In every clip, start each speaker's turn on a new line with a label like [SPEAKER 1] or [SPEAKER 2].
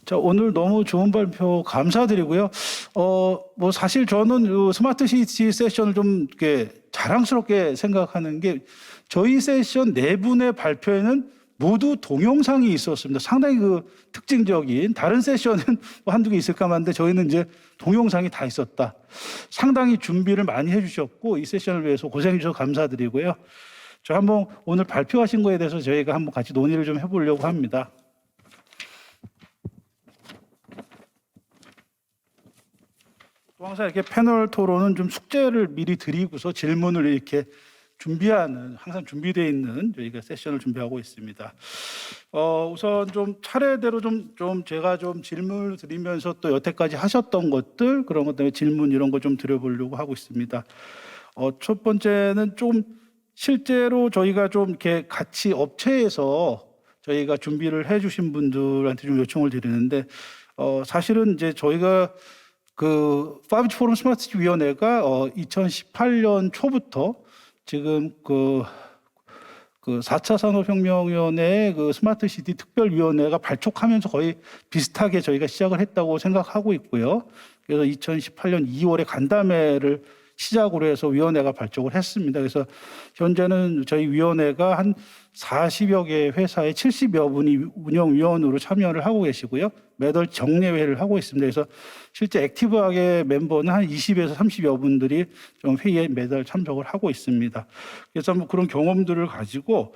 [SPEAKER 1] 자, 오늘 너무 좋은 발표 감사드리고요. 뭐 사실 저는 이 스마트 시티 세션을 좀 이렇게 자랑스럽게 생각하는 게 저희 세션 네 분의 발표에는 모두 동영상이 있었습니다. 상당히 그 특징적인 다른 세션은 뭐 한두 개 있을까 하는데 저희는 이제 동영상이 다 있었다. 상당히 준비를 많이 해주셨고 이 세션을 위해서 고생해 주셔서 감사드리고요. 저 한번 오늘 발표하신 거에 대해서 저희가 한번 같이 논의를 좀 해보려고 합니다. 또 항상 이렇게 패널 토론은 좀 숙제를 미리 드리고서 질문을 이렇게 준비하는, 항상 준비되어 있는 저희가 세션을 준비하고 있습니다. 우선 좀 차례대로 좀 제가 좀 질문을 드리면서 또 여태까지 하셨던 것들, 그런 것 때문에 질문 이런 거 좀 드려보려고 하고 있습니다. 첫 번째는 좀 실제로 저희가 좀 이렇게 같이 업체에서 저희가 준비를 해주신 분들한테 좀 요청을 드리는데, 사실은 이제 저희가 그 5G 포럼 스마트 시티 위원회가 2018년 초부터 지금 그 4차 산업혁명위원회의 그 스마트 시티 특별위원회가 발족하면서 거의 비슷하게 저희가 시작을 했다고 생각하고 있고요. 그래서 2018년 2월에 간담회를 시작으로 해서 위원회가 발족을 했습니다. 그래서 현재는 저희 위원회가 한 40여 개 회사의 70여 분이 운영위원으로 참여를 하고 계시고요. 매달 정례회를 하고 있습니다. 그래서 실제 액티브하게 멤버는 한 20에서 30여 분들이 좀 회의에 매달 참석을 하고 있습니다. 그래서 뭐 그런 경험들을 가지고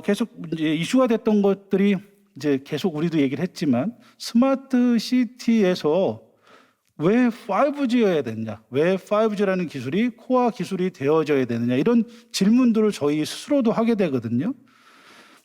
[SPEAKER 1] 계속 이제 이슈가 됐던 것들이 이제 계속 우리도 얘기를 했지만 스마트 시티에서 왜 5G여야 되느냐, 왜 5G라는 기술이 코어 기술이 되어져야 되느냐, 이런 질문들을 저희 스스로도 하게 되거든요.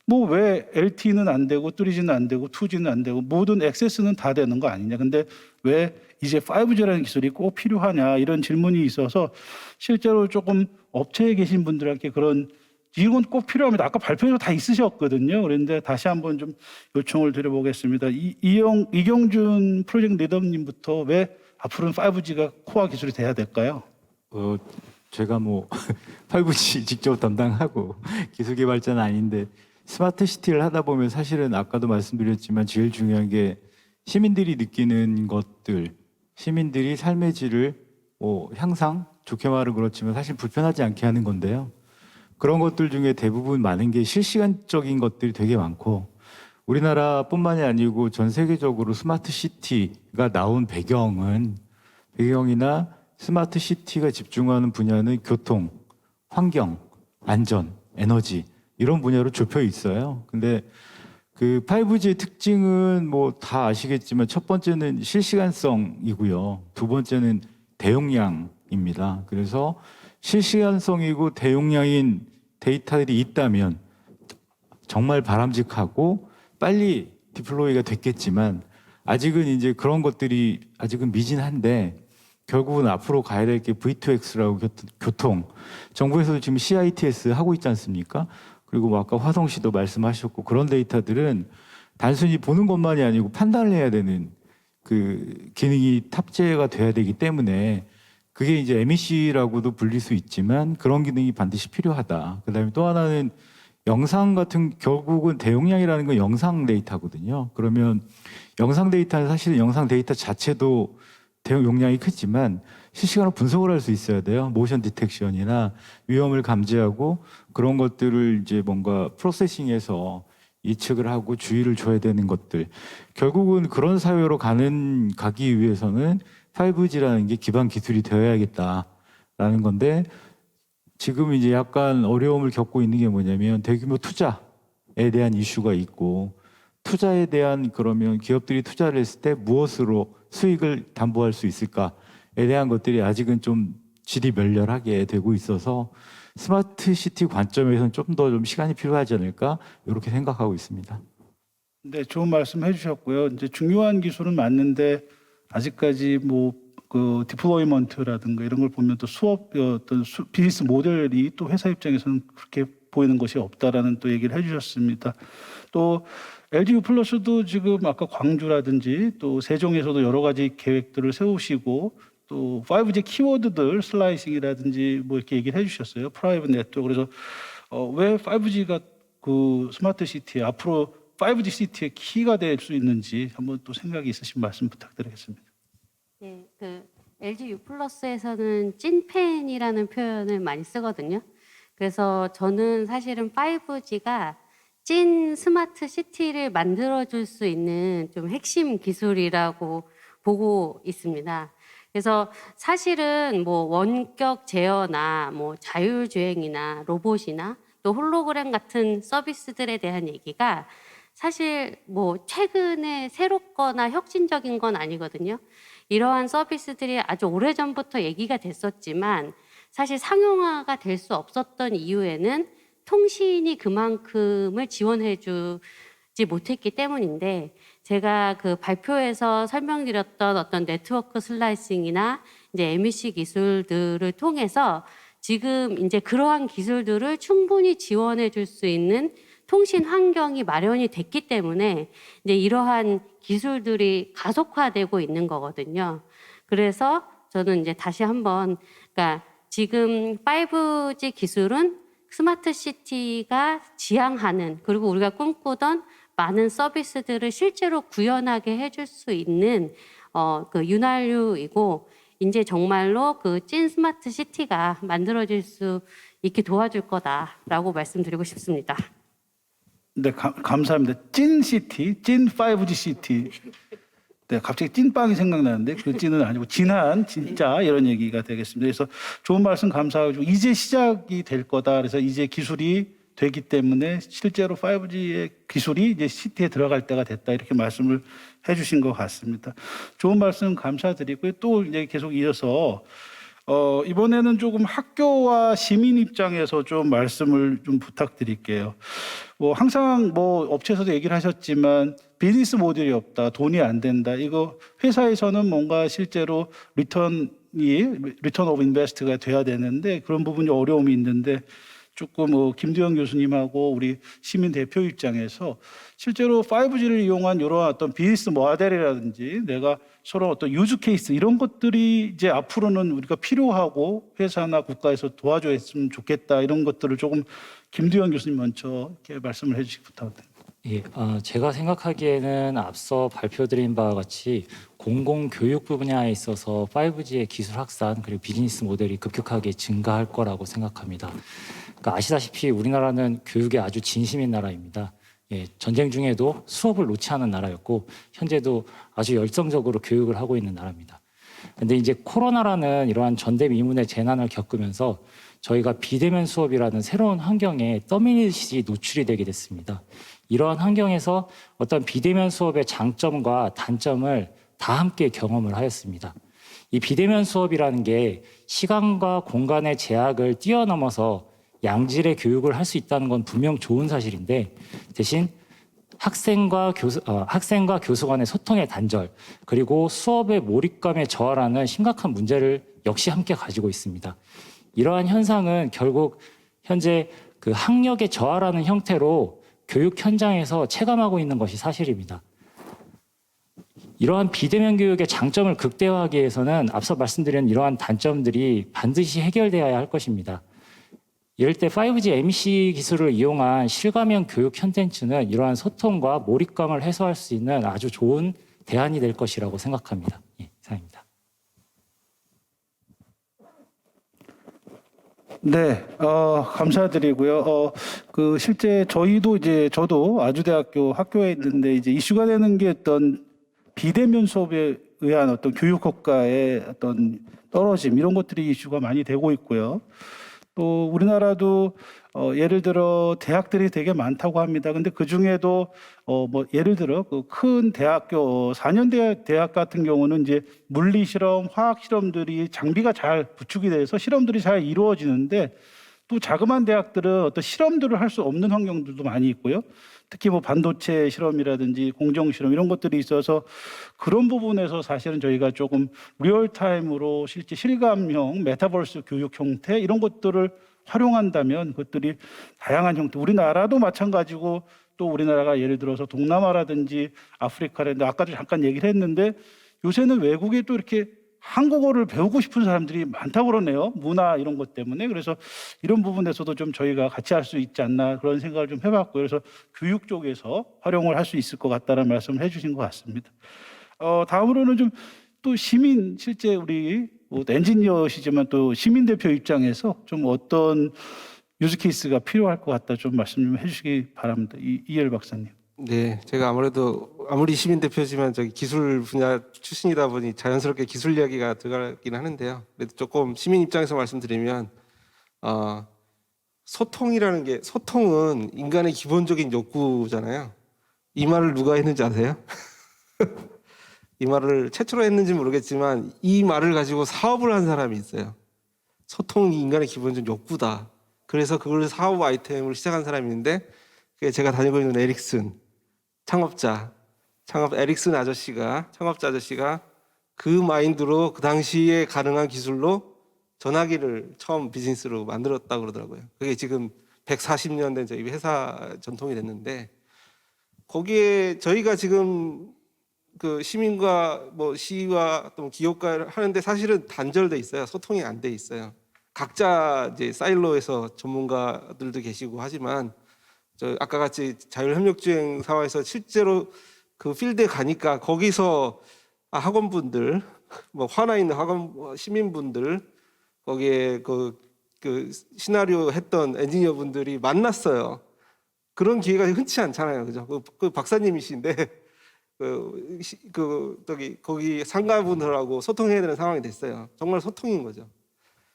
[SPEAKER 1] 뭐 왜 LTE는 안 되고 3G는 안 되고 2G는 안 되고 모든 액세스는 다 되는 거 아니냐, 근데 왜 이제 5G라는 기술이 꼭 필요하냐, 이런 질문이 있어서 실제로 조금 업체에 계신 분들에게 그런 이건 꼭 필요합니다. 아까 발표에서 다 있으셨거든요. 그런데 다시 한번 좀 요청을 드려보겠습니다. 이경준 프로젝트 리더님부터 왜 앞으로는 5G가 코어 기술이 돼야 될까요?
[SPEAKER 2] 제가 뭐 5G 직접 담당하고 기술 개발자는 아닌데 스마트 시티를 하다 보면 사실은 아까도 말씀드렸지만 제일 중요한 게 시민들이 느끼는 것들, 시민들이 삶의 질을 향상, 좋게 말은 그렇지만 사실 불편하지 않게 하는 건데요. 그런 것들 중에 대부분 많은 게 실시간적인 것들이 되게 많고 우리나라뿐만이 아니고 전 세계적으로 스마트 시티가 나온 배경이나 스마트 시티가 집중하는 분야는 교통, 환경, 안전, 에너지 이런 분야로 좁혀 있어요. 근데 그 5G의 특징은 뭐 다 아시겠지만 첫 번째는 실시간성이고요. 두 번째는 대용량입니다. 그래서 실시간성이고 대용량인 데이터들이 있다면 정말 바람직하고 빨리 디플로이가 됐겠지만 아직은 이제 그런 것들이 아직은 미진한데 결국은 앞으로 가야 될 게 V2X라고 교통. 정부에서도 지금 CITS 하고 있지 않습니까? 그리고 뭐 아까 화성 씨도 말씀하셨고 그런 데이터들은 단순히 보는 것만이 아니고 판단을 해야 되는 그 기능이 탑재가 돼야 되기 때문에 그게 이제 MEC라고도 불릴 수 있지만 그런 기능이 반드시 필요하다. 그다음에 또 하나는 영상 같은 결국은 대용량이라는 건 영상 데이터거든요. 그러면 영상 데이터는 사실은 영상 데이터 자체도 용량이 크지만 실시간으로 분석을 할 수 있어야 돼요. 모션 디텍션이나 위험을 감지하고 그런 것들을 이제 뭔가 프로세싱해서 예측을 하고 주의를 줘야 되는 것들. 결국은 그런 사회로 가기 위해서는 5G라는 게 기반 기술이 되어야겠다라는 건데 지금 이제 약간 어려움을 겪고 있는 게 뭐냐면 대규모 투자에 대한 이슈가 있고 투자에 대한 그러면 기업들이 투자를 했을 때 무엇으로 수익을 담보할 수 있을까에 대한 것들이 아직은 좀 지리멸렬하게 되고 있어서 스마트 시티 관점에서는 좀 더 좀 시간이 필요하지 않을까 이렇게 생각하고 있습니다.
[SPEAKER 1] 네, 좋은 말씀 해주셨고요. 이제 중요한 기술은 맞는데 아직까지 뭐 그 디플로이먼트라든가 이런 걸 보면 또 어떤 비즈니스 모델이 또 회사 입장에서는 그렇게 보이는 것이 없다라는 또 얘기를 해주셨습니다. 또 LG U+도 지금 아까 광주라든지 또 세종에서도 여러 가지 계획들을 세우시고 또 5G 키워드들 슬라이싱이라든지 뭐 이렇게 얘기를 해주셨어요. 프라이빗 네트워크. 그래서 왜 5G가 그 스마트 시티에 앞으로 5G 시티의 키가 될 수 있는지 한번 또 생각이 있으신 말씀 부탁드리겠습니다.
[SPEAKER 3] 예, 그 LG U 플러스에서는 찐팬이라는 표현을 많이 쓰거든요. 그래서 저는 사실은 5G가 찐 스마트 시티를 만들어줄 수 있는 좀 핵심 기술이라고 보고 있습니다. 그래서 사실은 뭐 원격 제어나 뭐 자율주행이나 로봇이나 또 홀로그램 같은 서비스들에 대한 얘기가 사실 뭐 최근에 새롭거나 혁신적인 건 아니거든요. 이러한 서비스들이 아주 오래전부터 얘기가 됐었지만 사실 상용화가 될 수 없었던 이유에는 통신이 그만큼을 지원해 주지 못했기 때문인데 제가 그 발표에서 설명드렸던 어떤 네트워크 슬라이싱이나 이제 MEC 기술들을 통해서 지금 이제 그러한 기술들을 충분히 지원해 줄 수 있는 통신 환경이 마련이 됐기 때문에 이제 이러한 기술들이 가속화되고 있는 거거든요. 그래서 저는 이제 다시 한번 그러니까 지금 5G 기술은 스마트 시티가 지향하는 그리고 우리가 꿈꾸던 많은 서비스들을 실제로 구현하게 해줄 수 있는 그 윤활유이고 이제 정말로 그 찐 스마트 시티가 만들어질 수 있게 도와줄 거다라고 말씀드리고 싶습니다.
[SPEAKER 1] 네, 감사합니다. 찐 시티, 찐 5G 시티. 네, 갑자기 찐빵이 생각나는데 그 찐은 아니고 진한 진짜 이런 얘기가 되겠습니다. 그래서 좋은 말씀 감사하고 이제 시작이 될 거다. 그래서 이제 기술이 되기 때문에 실제로 5G의 기술이 이제 시티에 들어갈 때가 됐다 이렇게 말씀을 해주신 것 같습니다. 좋은 말씀 감사드리고요. 또 이제 계속 이어서 이번에는 조금 학교와 시민 입장에서 좀 말씀을 좀 부탁드릴게요. 뭐 항상 뭐 업체에서도 얘기를 하셨지만 비즈니스 모델이 없다, 돈이 안 된다. 이거 회사에서는 뭔가 실제로 리턴 오브 인베스트가 돼야 되는데 그런 부분이 어려움이 있는데 조금 김두영 교수님하고 우리 시민 대표 입장에서 실제로 5G를 이용한 이런 어떤 비즈니스 모델이라든지 내가 서로 어떤 유즈 케이스 이런 것들이 이제 앞으로는 우리가 필요하고 회사나 국가에서 도와줬으면 좋겠다 이런 것들을 조금 김두영 교수님 먼저 이렇게 말씀을 해주시기 부탁드립니다.
[SPEAKER 4] 예, 제가 생각하기에는 앞서 발표드린 바와 같이 공공교육 분야에 있어서 5G의 기술 확산 그리고 비즈니스 모델이 급격하게 증가할 거라고 생각합니다. 그러니까 아시다시피 우리나라는 교육에 아주 진심인 나라입니다. 예, 전쟁 중에도 수업을 놓지 않은 나라였고 현재도 아주 열정적으로 교육을 하고 있는 나라입니다. 그런데 이제 코로나라는 이러한 전대미문의 재난을 겪으면서 저희가 비대면 수업이라는 새로운 환경에 떠밀리듯이 노출이 되게 됐습니다. 이러한 환경에서 어떤 비대면 수업의 장점과 단점을 다 함께 경험을 하였습니다. 이 비대면 수업이라는 게 시간과 공간의 제약을 뛰어넘어서 양질의 교육을 할 수 있다는 건 분명 좋은 사실인데 대신 학생과 교수 간의 소통의 단절 그리고 수업의 몰입감의 저하라는 심각한 문제를 역시 함께 가지고 있습니다. 이러한 현상은 결국 현재 그 학력의 저하라는 형태로 교육 현장에서 체감하고 있는 것이 사실입니다. 이러한 비대면 교육의 장점을 극대화하기 위해서는 앞서 말씀드린 이러한 단점들이 반드시 해결되어야 할 것입니다. 이럴 때 5G MEC 기술을 이용한 실감형 교육 콘텐츠는 이러한 소통과 몰입감을 해소할 수 있는 아주 좋은 대안이 될 것이라고 생각합니다. 예, 이상입니다.
[SPEAKER 1] 네, 감사드리고요. 그 실제 저도 아주대학교 학교에 있는데 이제 이슈가 되는 게 어떤 비대면 수업에 의한 어떤 교육 효과의 어떤 떨어짐 이런 것들이 이슈가 많이 되고 있고요. 또 우리나라도 예를 들어 대학들이 되게 많다고 합니다. 근데 그 중에도 뭐 예를 들어 그 큰 대학교 4년대 대학 같은 경우는 이제 물리 실험, 화학 실험들이 장비가 잘 구축이 돼서 실험들이 잘 이루어지는데 또 자그마한 대학들은 어떤 실험들을 할 수 없는 환경들도 많이 있고요. 특히 뭐 반도체 실험이라든지 공정 실험 이런 것들이 있어서 그런 부분에서 사실은 저희가 조금 리얼타임으로 실제 실감형 메타버스 교육 형태 이런 것들을 활용한다면 그것들이 다양한 형태 우리나라도 마찬가지고 또 우리나라가 예를 들어서 동남아라든지 아프리카라든지 아까도 잠깐 얘기를 했는데 요새는 외국에 또 이렇게 한국어를 배우고 싶은 사람들이 많다고 그러네요. 문화 이런 것 때문에. 그래서 이런 부분에서도 좀 저희가 같이 할 수 있지 않나 그런 생각을 좀 해봤고요. 그래서 교육 쪽에서 활용을 할 수 있을 것 같다는 말씀을 해주신 것 같습니다. 다음으로는 좀 또 시민, 실제 우리 뭐 엔지니어시지만 또 시민 대표 입장에서 좀 어떤 유즈 케이스가 필요할 것 같다 좀 말씀 좀 해주시기 바랍니다. 이엘 박사님.
[SPEAKER 5] 네, 제가 아무래도 아무리 시민 대표지만 저기 기술 분야 출신이다 보니 자연스럽게 기술 이야기가 들어가긴 하는데요. 그래도 조금 시민 입장에서 말씀드리면 소통은 인간의 기본적인 욕구잖아요. 이 말을 누가 했는지 아세요? 이 말을 최초로 했는지 모르겠지만 이 말을 가지고 사업을 한 사람이 있어요. 소통이 인간의 기본적인 욕구다. 그래서 그걸 사업 아이템을 시작한 사람이 있는데 그게 제가 다니고 있는 에릭슨 창업자 아저씨가 그 마인드로 그 당시에 가능한 기술로 전화기를 처음 비즈니스로 만들었다고 그러더라고요. 그게 지금 140년 된 저희 회사 전통이 됐는데 거기에 저희가 지금 그 시민과 뭐 시와 또 기업가 하는데 사실은 단절돼 있어요. 소통이 안 돼 있어요. 각자 이제 사일로에서 전문가들도 계시고 하지만 저 아까 같이 자율협력주행 사회에서 실제로 그 필드에 가니까 거기서 학원분들 뭐 화나 있는 학원 시민분들 거기에 그 시나리오 했던 엔지니어분들이 만났어요. 그런 기회가 흔치 않잖아요, 그죠? 그 박사님이신데 거기 상가분들하고 소통해야 되는 상황이 됐어요. 정말 소통인 거죠.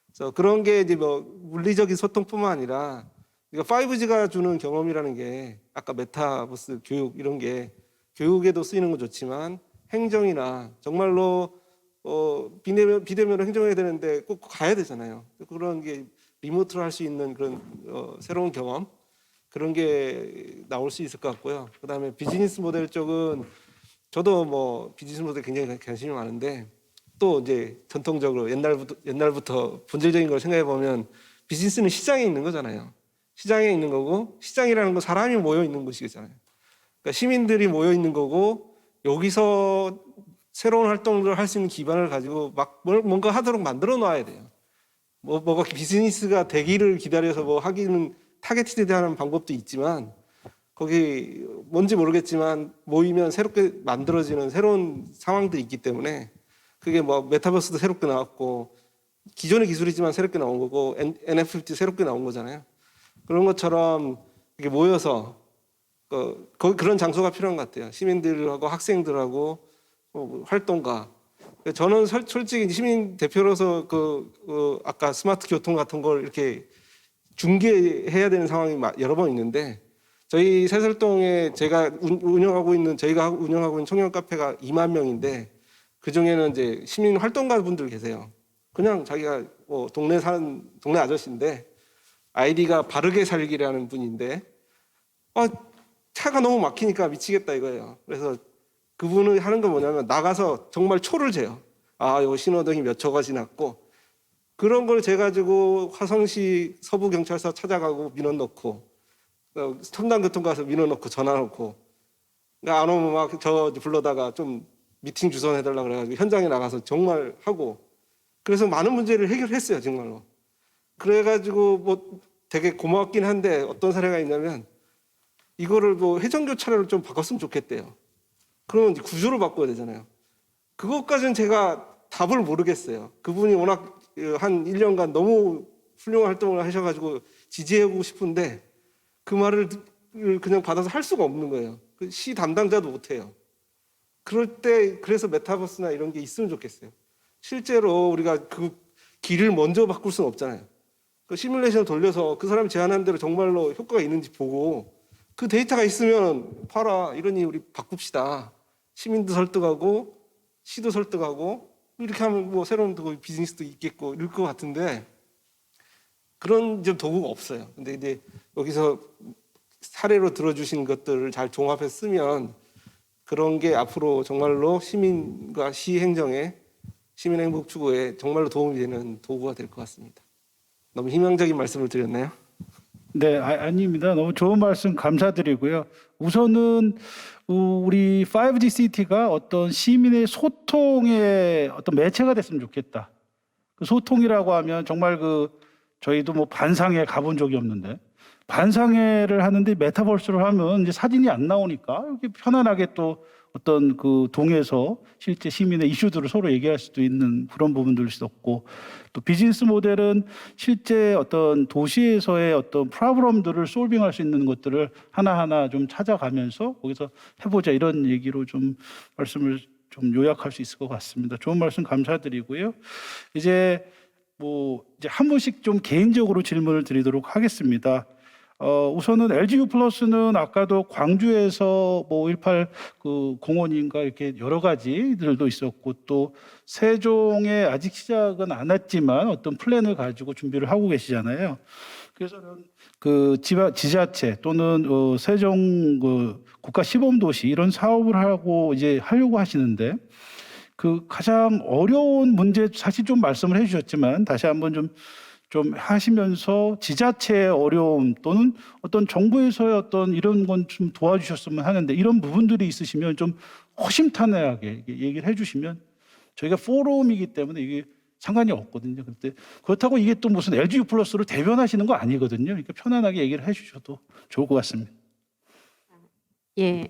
[SPEAKER 5] 그래서 그런 게 이제 뭐 물리적인 소통뿐만 아니라 그러니까 5G가 주는 경험이라는 게 아까 메타버스 교육 이런 게 교육에도 쓰이는 건 좋지만 행정이나 정말로 비대면으로 행정해야 되는데 꼭 가야 되잖아요. 그런 게 리모트로 할 수 있는 그런 새로운 경험 그런 게 나올 수 있을 것 같고요. 그다음에 비즈니스 모델 쪽은 저도 뭐 비즈니스 모델 굉장히 관심이 많은데 또 이제 전통적으로 옛날부터 본질적인 걸 생각해 보면 비즈니스는 시장에 있는 거잖아요. 시장에 있는 거고 시장이라는 건 사람이 모여 있는 곳이잖아요. 그러니까 시민들이 모여 있는 거고 여기서 새로운 활동을 할 수 있는 기반을 가지고 막 뭔가 하도록 만들어 놔야 돼요. 뭐가 비즈니스가 되기를 기다려서 뭐 하기는 타겟팅하는 방법도 있지만 거기 뭔지 모르겠지만 모이면 새롭게 만들어지는 새로운 상황들이 있기 때문에 그게 뭐 메타버스도 새롭게 나왔고 기존의 기술이지만 새롭게 나온 거고 NFT 새롭게 나온 거잖아요. 그런 것처럼 이렇게 모여서 그런 장소가 필요한 것 같아요. 시민들하고 학생들하고 활동가. 저는 솔직히 시민 대표로서 아까 스마트 교통 같은 걸 이렇게 중개해야 되는 상황이 여러 번 있는데 저희 새설동에 저희가 운영하고 있는 청년 카페가 2만 명인데 그 중에는 이제 시민 활동가 분들 계세요. 그냥 자기가 뭐 동네 아저씨인데 아이디가 바르게 살기라는 분인데 차가 너무 막히니까 미치겠다 이거예요. 그래서 그분이 하는 건 뭐냐면 나가서 정말 초를 재요. 요 신호등이 몇 초가 지났고 그런 걸 재가지고 화성시 서부경찰서 찾아가고 민원 넣고 첨단교통 가서 민원 넣고 전화 넣고 그러니까 안 오면 막 저 불러다가 좀 미팅 주선해달라 그래가지고 현장에 나가서 정말 하고 그래서 많은 문제를 해결했어요 정말로. 그래가지고 뭐 되게 고맙긴 한데 어떤 사례가 있냐면 이거를 뭐 회전교 차로를 좀 바꿨으면 좋겠대요. 그러면 이제 구조를 바꿔야 되잖아요. 그것까지는 제가 답을 모르겠어요. 그분이 워낙 한 1년간 너무 훌륭한 활동을 하셔가지고 지지하고 싶은데 그 말을 그냥 받아서 할 수가 없는 거예요. 시 담당자도 못해요. 그럴 때 그래서 메타버스나 이런 게 있으면 좋겠어요. 실제로 우리가 그 길을 먼저 바꿀 수는 없잖아요. 그 시뮬레이션을 돌려서 그 사람이 제안한 대로 정말로 효과가 있는지 보고 그 데이터가 있으면 봐라 이러니 우리 바꿉시다. 시민도 설득하고 시도 설득하고 이렇게 하면 뭐 새로운 비즈니스도 있겠고 이럴 것 같은데 그런 좀 도구가 없어요. 근데 이제 여기서 사례로 들어주신 것들을 잘 종합해서 쓰면 그런 게 앞으로 정말로 시민과 시 행정에 시민 행복 추구에 정말로 도움이 되는 도구가 될 것 같습니다. 너무 희망적인 말씀을 드렸나요?
[SPEAKER 1] 네, 아닙니다. 너무 좋은 말씀 감사드리고요. 우선은 우리 5G 시티가 어떤 시민의 소통의 어떤 매체가 됐으면 좋겠다. 그 소통이라고 하면 정말 저희도 뭐 반상회 가본 적이 없는데 반상회를 하는데 메타버스를 하면 이제 사진이 안 나오니까 이렇게 편안하게 또 어떤 동에서 실제 시민의 이슈들을 서로 얘기할 수도 있는 그런 부분들이 있었고, 또 비즈니스 모델은 실제 어떤 도시에서의 어떤 프로블럼들을 솔빙할 수 있는 것들을 하나하나 좀 찾아가면서 거기서 해보자, 이런 얘기로 좀 말씀을 좀 요약할 수 있을 것 같습니다. 좋은 말씀 감사드리고요. 이제 한 분씩 좀 개인적으로 질문을 드리도록 하겠습니다. 우선은 LGU 플러스는 아까도 광주에서 18 공원인가 이렇게 여러 가지들도 있었고, 또 세종에 아직 시작은 안 했지만 어떤 플랜을 가지고 준비를 하고 계시잖아요. 그래서는 지자체 또는 세종 국가 시범도시 이런 사업을 하고 이제 하려고 하시는데, 가장 어려운 문제 사실 좀 말씀을 해주셨지만 다시 한번 좀 하시면서 지자체의 어려움 또는 어떤 정부에서의 어떤 이런 건 좀 도와주셨으면 하는데, 이런 부분들이 있으시면 좀 허심탄회하게 얘기를 해주시면, 저희가 포럼이기 때문에 이게 상관이 없거든요. 근데 그렇다고 이게 또 무슨 LGU 플러스를 대변하시는 거 아니거든요. 그러니까 편안하게 얘기를 해주셔도 좋을 것 같습니다.
[SPEAKER 3] 예,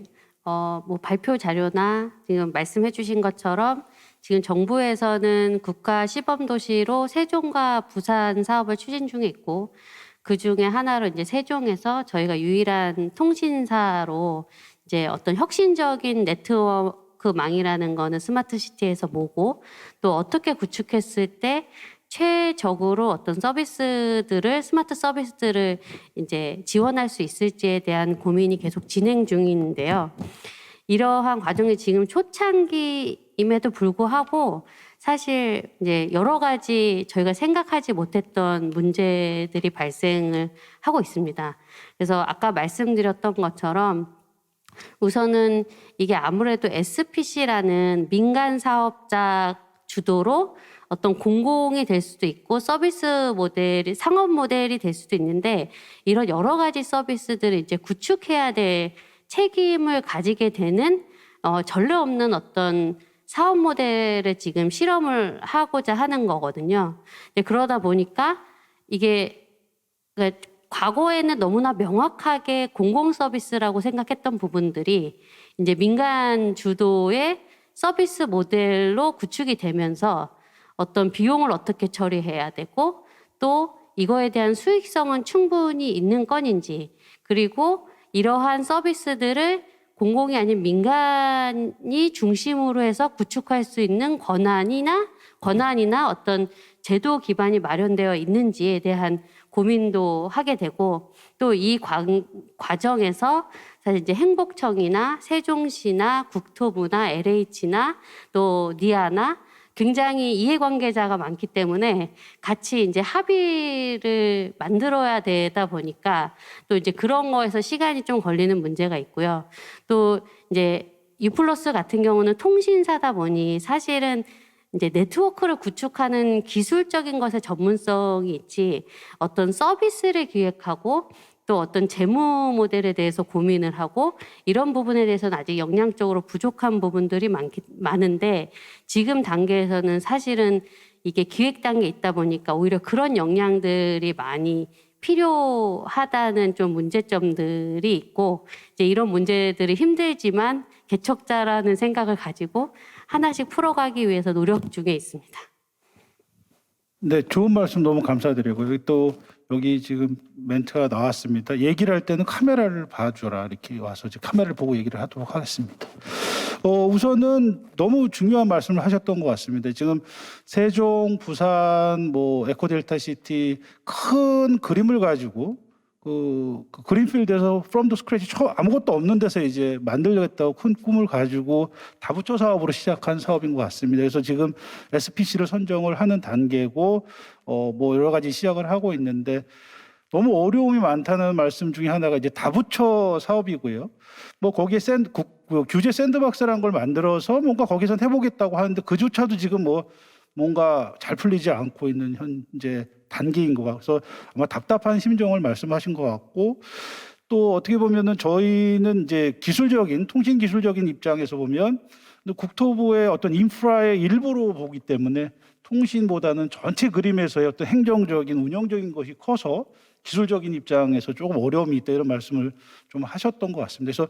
[SPEAKER 3] 발표 자료나 지금 말씀해 주신 것처럼 지금 정부에서는 국가 시범도시로 세종과 부산 사업을 추진 중에 있고, 그 중에 하나로 이제 세종에서 저희가 유일한 통신사로 이제 어떤 혁신적인 네트워크망이라는 거는 스마트시티에서 보고, 또 어떻게 구축했을 때 최적으로 어떤 스마트 서비스들을 이제 지원할 수 있을지에 대한 고민이 계속 진행 중인데요. 이러한 과정이 지금 초창기임에도 불구하고 사실 이제 여러 가지 저희가 생각하지 못했던 문제들이 발생을 하고 있습니다. 그래서 아까 말씀드렸던 것처럼 우선은 이게 아무래도 SPC라는 민간 사업자 주도로 어떤 공공이 될 수도 있고 서비스 모델이 상업 모델이 될 수도 있는데, 이런 여러 가지 서비스들을 이제 구축해야 될 책임을 가지게 되는 전례 없는 어떤 사업 모델을 지금 실험을 하고자 하는 거거든요. 그러다 보니까 이게 과거에는 너무나 명확하게 공공 서비스라고 생각했던 부분들이 이제 민간 주도의 서비스 모델로 구축이 되면서 어떤 비용을 어떻게 처리해야 되고, 또 이거에 대한 수익성은 충분히 있는 건인지, 그리고 이러한 서비스들을 공공이 아닌 민간이 중심으로 해서 구축할 수 있는 권한이나 어떤 제도 기반이 마련되어 있는지에 대한 고민도 하게 되고, 또 이 과정에서 사실 이제 행복청이나 세종시나 국토부나 LH나 또 니아나 굉장히 이해관계자가 많기 때문에 같이 이제 합의를 만들어야 되다 보니까 또 이제 그런 거에서 시간이 좀 걸리는 문제가 있고요. 또 이제 U+ 같은 경우는 통신사다 보니 사실은 이제 네트워크를 구축하는 기술적인 것에 전문성이 있지, 어떤 서비스를 기획하고 또 어떤 재무 모델에 대해서 고민을 하고 이런 부분에 대해서는 아직 역량적으로 부족한 부분들이 많은데, 지금 단계에서는 사실은 이게 기획 단계에 있다 보니까 오히려 그런 역량들이 많이 필요하다는 좀 문제점들이 있고, 이제 이런 문제들이 힘들지만 개척자라는 생각을 가지고 하나씩 풀어가기 위해서 노력 중에 있습니다.
[SPEAKER 1] 네, 좋은 말씀 너무 감사드리고요. 여기 지금 멘트가 나왔습니다. 얘기를 할 때는 카메라를 봐줘라, 이렇게 와서 이제 카메라를 보고 얘기를 하도록 하겠습니다. 우선은 너무 중요한 말씀을 하셨던 것 같습니다. 지금 세종, 부산, 에코델타시티 큰 그림을 가지고 그 그린필드에서 from the scratch 아무것도 없는 데서 이제 만들겠다고 큰 꿈을 가지고 다부처 사업으로 시작한 사업인 것 같습니다. 그래서 지금 SPC를 선정을 하는 단계고 여러 가지 시작을 하고 있는데, 너무 어려움이 많다는 말씀 중에 하나가 이제 다부처 사업이고요. 거기에 규제 샌드박스라는 걸 만들어서 뭔가 거기서 해보겠다고 하는데 그조차도 지금 뭔가 잘 풀리지 않고 있는 현재 단계인 것 같아서 아마 답답한 심정을 말씀하신 것 같고, 또 어떻게 보면은 저희는 이제 기술적인 통신 기술적인 입장에서 보면 국토부의 어떤 인프라의 일부로 보기 때문에 통신보다는 전체 그림에서의 어떤 행정적인 운영적인 것이 커서 기술적인 입장에서 조금 어려움이 있다 이런 말씀을 좀 하셨던 것 같습니다. 그래서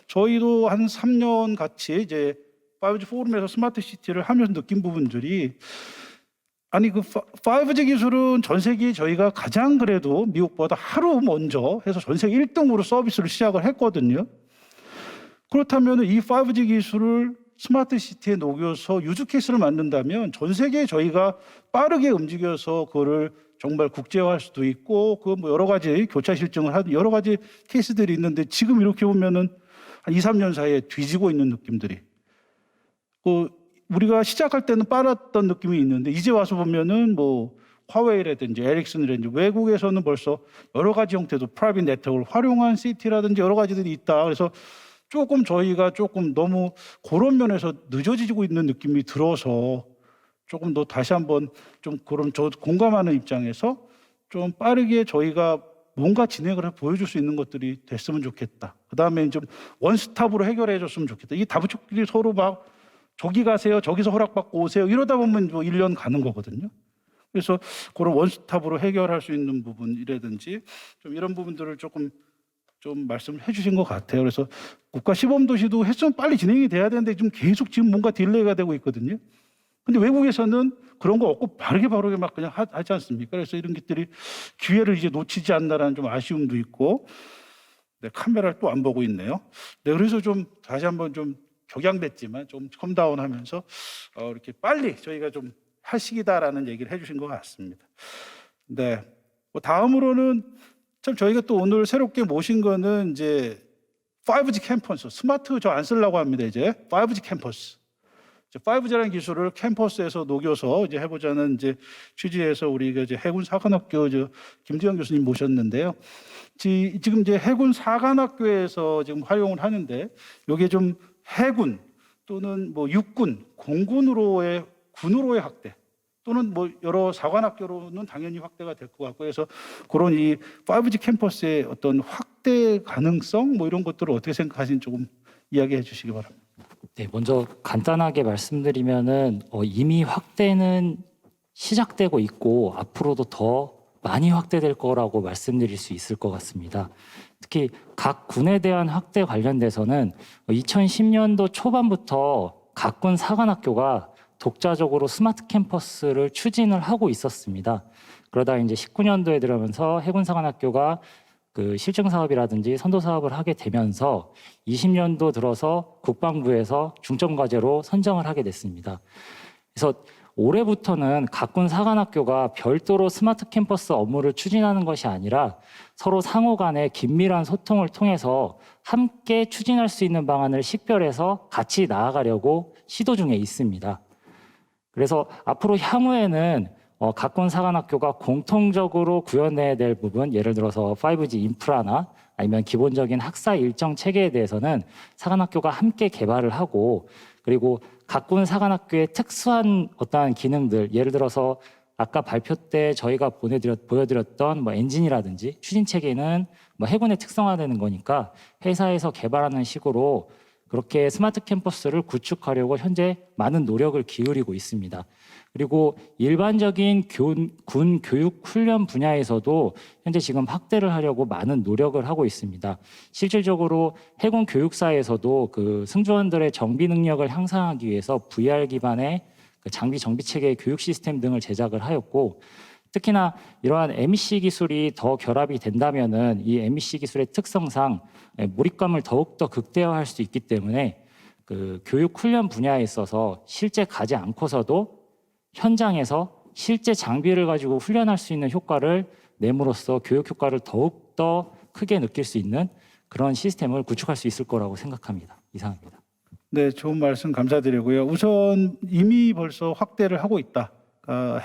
[SPEAKER 1] 저희도 한 3년 같이 이제 5G 포럼에서 스마트 시티를 하면서 느낀 부분들이, 아니 그 5G 기술은 전 세계에 저희가 가장 그래도 미국보다 하루 먼저 해서 전 세계 1등으로 서비스를 시작을 했거든요. 그렇다면 이 5G 기술을 스마트 시티에 녹여서 유즈 케이스를 만든다면 전 세계에 저희가 빠르게 움직여서 그거를 정말 국제화할 수도 있고, 그 뭐 여러 가지 교차 실증을 하는 여러 가지 케이스들이 있는데, 지금 이렇게 보면은 한 2, 3년 사이에 뒤지고 있는 느낌들이, 우리가 시작할 때는 빨랐던 느낌이 있는데 이제 와서 보면은 뭐 화웨이라든지 에릭슨이라든지 외국에서는 벌써 여러 가지 형태도 프라이빗 네트워크를 활용한 시티라든지 여러 가지들이 있다. 그래서 조금 저희가 조금 너무 그런 면에서 늦어지고 있는 느낌이 들어서 조금 더 다시 한번 좀 그런, 저 공감하는 입장에서 좀 빠르게 저희가 뭔가 진행을 해 보여줄 수 있는 것들이 됐으면 좋겠다. 그다음에 좀 원스톱으로 해결해 줬으면 좋겠다. 이 다부축들이 서로 막 저기 가세요, 저기서 허락받고 오세요 이러다 보면 뭐 1년 가는 거거든요. 그래서 그런 원스톱으로 해결할 수 있는 부분이라든지 좀 이런 부분들을 조금 좀 말씀을 해주신 것 같아요. 그래서 국가 시범도시도 했으면 빨리 진행이 돼야 되는데 좀 계속 지금 뭔가 딜레이가 되고 있거든요. 근데 외국에서는 그런 거 없고 바르게 막 그냥 하지 않습니까? 그래서 이런 것들이 기회를 이제 놓치지 않나라는 좀 아쉬움도 있고, 네, 카메라를 또 안 보고 있네요. 네, 그래서 좀 다시 한번 좀 격양됐지만 좀 컴다운하면서 이렇게 빨리 저희가 좀 할 시기다라는 얘기를 해주신 것 같습니다. 네, 뭐 다음으로는 참 저희가 또 오늘 새롭게 모신 거는 이제 5G 캠퍼스, 스마트 저 안 쓰려고 합니다. 이제 5G 캠퍼스, 5G라는 기술을 캠퍼스에서 녹여서 이제 해보자는 이제 취지에서 우리가 이제 해군 사관학교 김두영 교수님 모셨는데요. 지금 이제 해군 사관학교에서 지금 활용을 하는데, 이게 좀 해군 또는 뭐 육군, 공군으로의 군으로의 확대 또는 뭐 여러 사관학교로는 당연히 확대가 될 것 같고, 그래서 그런 이 5G 캠퍼스의 어떤 확대 가능성 뭐 이런 것들을 어떻게 생각하시는지 조금 이야기해 주시기 바랍니다.
[SPEAKER 4] 네, 먼저 간단하게 말씀드리면은 이미 확대는 시작되고 있고 앞으로도 더 많이 확대될 거라고 말씀드릴 수 있을 것 같습니다. 특히 각 군에 대한 확대 관련돼서는 2010년도 초반부터 각 군 사관학교가 독자적으로 스마트 캠퍼스를 추진을 하고 있었습니다. 그러다 이제 19년도에 들어오면서 해군사관학교가 그 실증 사업이라든지 선도 사업을 하게 되면서 20년도 들어서 국방부에서 중점 과제로 선정을 하게 됐습니다. 그래서 올해부터는 각군 사관학교가 별도로 스마트 캠퍼스 업무를 추진하는 것이 아니라 서로 상호 간의 긴밀한 소통을 통해서 함께 추진할 수 있는 방안을 식별해서 같이 나아가려고 시도 중에 있습니다. 그래서 앞으로 향후에는 각군 사관학교가 공통적으로 구현해야 될 부분, 예를 들어서 5G 인프라나 아니면 기본적인 학사 일정 체계에 대해서는 사관학교가 함께 개발을 하고, 그리고 각군 사관학교의 특수한 어떠한 기능들, 예를 들어서 아까 발표 때 저희가 보여드렸던 뭐 엔진이라든지 추진 체계는 뭐 해군에 특성화되는 거니까 회사에서 개발하는 식으로 그렇게 스마트 캠퍼스를 구축하려고 현재 많은 노력을 기울이고 있습니다. 그리고 일반적인 군 교육 훈련 분야에서도 현재 지금 확대를 하려고 많은 노력을 하고 있습니다. 실질적으로 해군 교육사에서도 그 승조원들의 정비 능력을 향상하기 위해서 VR 기반의 그 장비 정비 체계의 교육 시스템 등을 제작을 하였고, 특히나 이러한 MEC 기술이 더 결합이 된다면은 이 MEC 기술의 특성상 몰입감을 더욱더 극대화할 수 있기 때문에 그 교육 훈련 분야에 있어서 실제 가지 않고서도 현장에서 실제 장비를 가지고 훈련할 수 있는 효과를 내므로써 교육 효과를 더욱더 크게 느낄 수 있는 그런 시스템을 구축할 수 있을 거라고 생각합니다. 이상입니다.
[SPEAKER 1] 네, 좋은 말씀 감사드리고요. 우선 이미 벌써 확대를 하고 있다.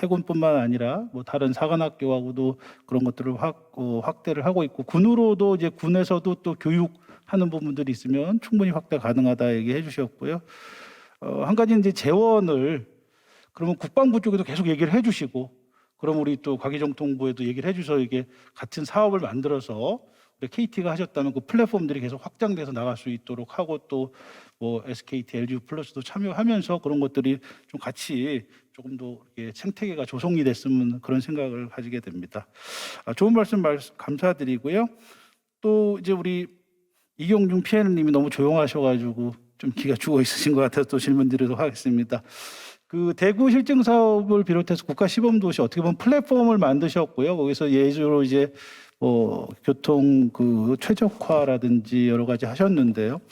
[SPEAKER 1] 해군뿐만 아니라 뭐 다른 사관학교하고도 그런 것들을 확대를 하고 있고, 군으로도 이제 군에서도 또 교육하는 부분들이 있으면 충분히 확대 가능하다 얘기해 주셨고요. 한 가지 이제 재원을 그러면 국방부 쪽에도 계속 얘기를 해주시고, 그럼 우리 또 과기정통부에도 얘기를 해주셔서 이게 같은 사업을 만들어서 우리 KT가 하셨다면 그 플랫폼들이 계속 확장돼서 나갈 수 있도록 하고 또 뭐 SKT, LG 플러스도 참여하면서 그런 것들이 좀 같이 조금 더 이렇게 생태계가 조성이 됐으면 그런 생각을 가지게 됩니다. 좋은 말씀 감사드리고요. 또 이제 우리 이경중 PN님이 너무 조용하셔가지고 좀 기가 죽어 있으신 것 같아서 또 질문 드리도록 하겠습니다. 그 대구 실증 사업을 비롯해서 국가 시범 도시 어떻게 보면 플랫폼을 만드셨고요. 거기서 예주로 이제 교통 그 최적화라든지 여러 가지 하셨는데요.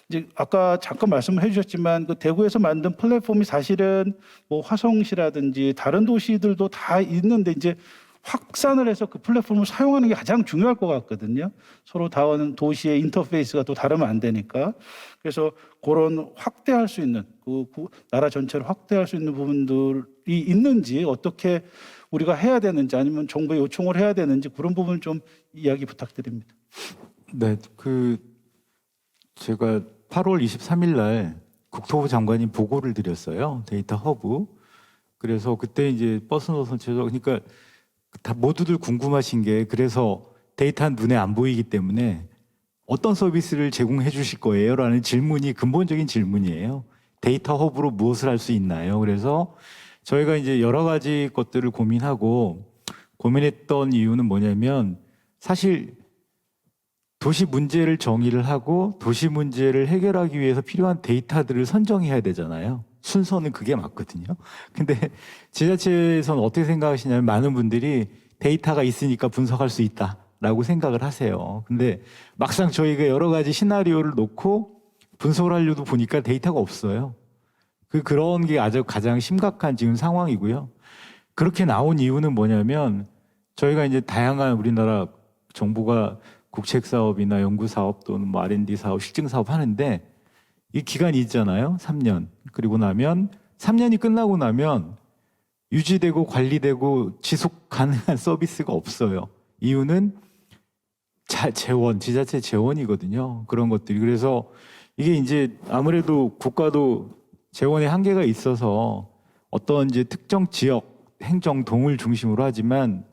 [SPEAKER 1] 이제 아까 잠깐 말씀을 해주셨지만 그 대구에서 만든 플랫폼이 사실은 뭐 화성시라든지 다른 도시들도 다 있는데 이제 확산을 해서 그 플랫폼을 사용하는 게 가장 중요할 것 같거든요. 서로 다른 도시의 인터페이스가 또 다르면 안 되니까. 그래서 그런 확대할 수 있는 그 나라 전체를 확대할 수 있는 부분들이 있는지 어떻게 우리가 해야 되는지 아니면 정부에 요청을 해야 되는지 그런 부분 좀 이야기 부탁드립니다.
[SPEAKER 2] 네, 제가 8월 23일 날 국토부 장관이 보고를 드렸어요. 데이터 허브. 그래서 그때 이제 버스 노선 최저 그러니까 다 모두들 궁금하신 게 그래서 데이터는 눈에 안 보이기 때문에 어떤 서비스를 제공해 주실 거예요? 라는 질문이 근본적인 질문이에요. 데이터 허브로 무엇을 할 수 있나요? 그래서 저희가 이제 여러 가지 것들을 고민했던 이유는 뭐냐면 사실 도시 문제를 정의를 하고 도시 문제를 해결하기 위해서 필요한 데이터들을 선정해야 되잖아요. 순서는 그게 맞거든요. 근데 지자체에서는 어떻게 생각하시냐면 많은 분들이 데이터가 있으니까 분석할 수 있다라고 생각을 하세요. 근데 막상 저희가 여러 가지 시나리오를 놓고 분석을 하려도 보니까 데이터가 없어요. 그런 게 아주 가장 심각한 지금 상황이고요. 그렇게 나온 이유는 뭐냐면 저희가 이제 다양한 우리나라 정부가 국책 사업이나 연구 사업 또는 뭐 R&D 사업, 실증 사업 하는데 이 기간이 있잖아요. 3년. 그리고 나면 3년이 끝나고 나면 유지되고 관리되고 지속 가능한 서비스가 없어요. 이유는 지자체 재원이거든요. 그런 것들이. 그래서 이게 이제 아무래도 국가도 재원의 한계가 있어서 어떤 이제 특정 지역 행정동을 중심으로 하지만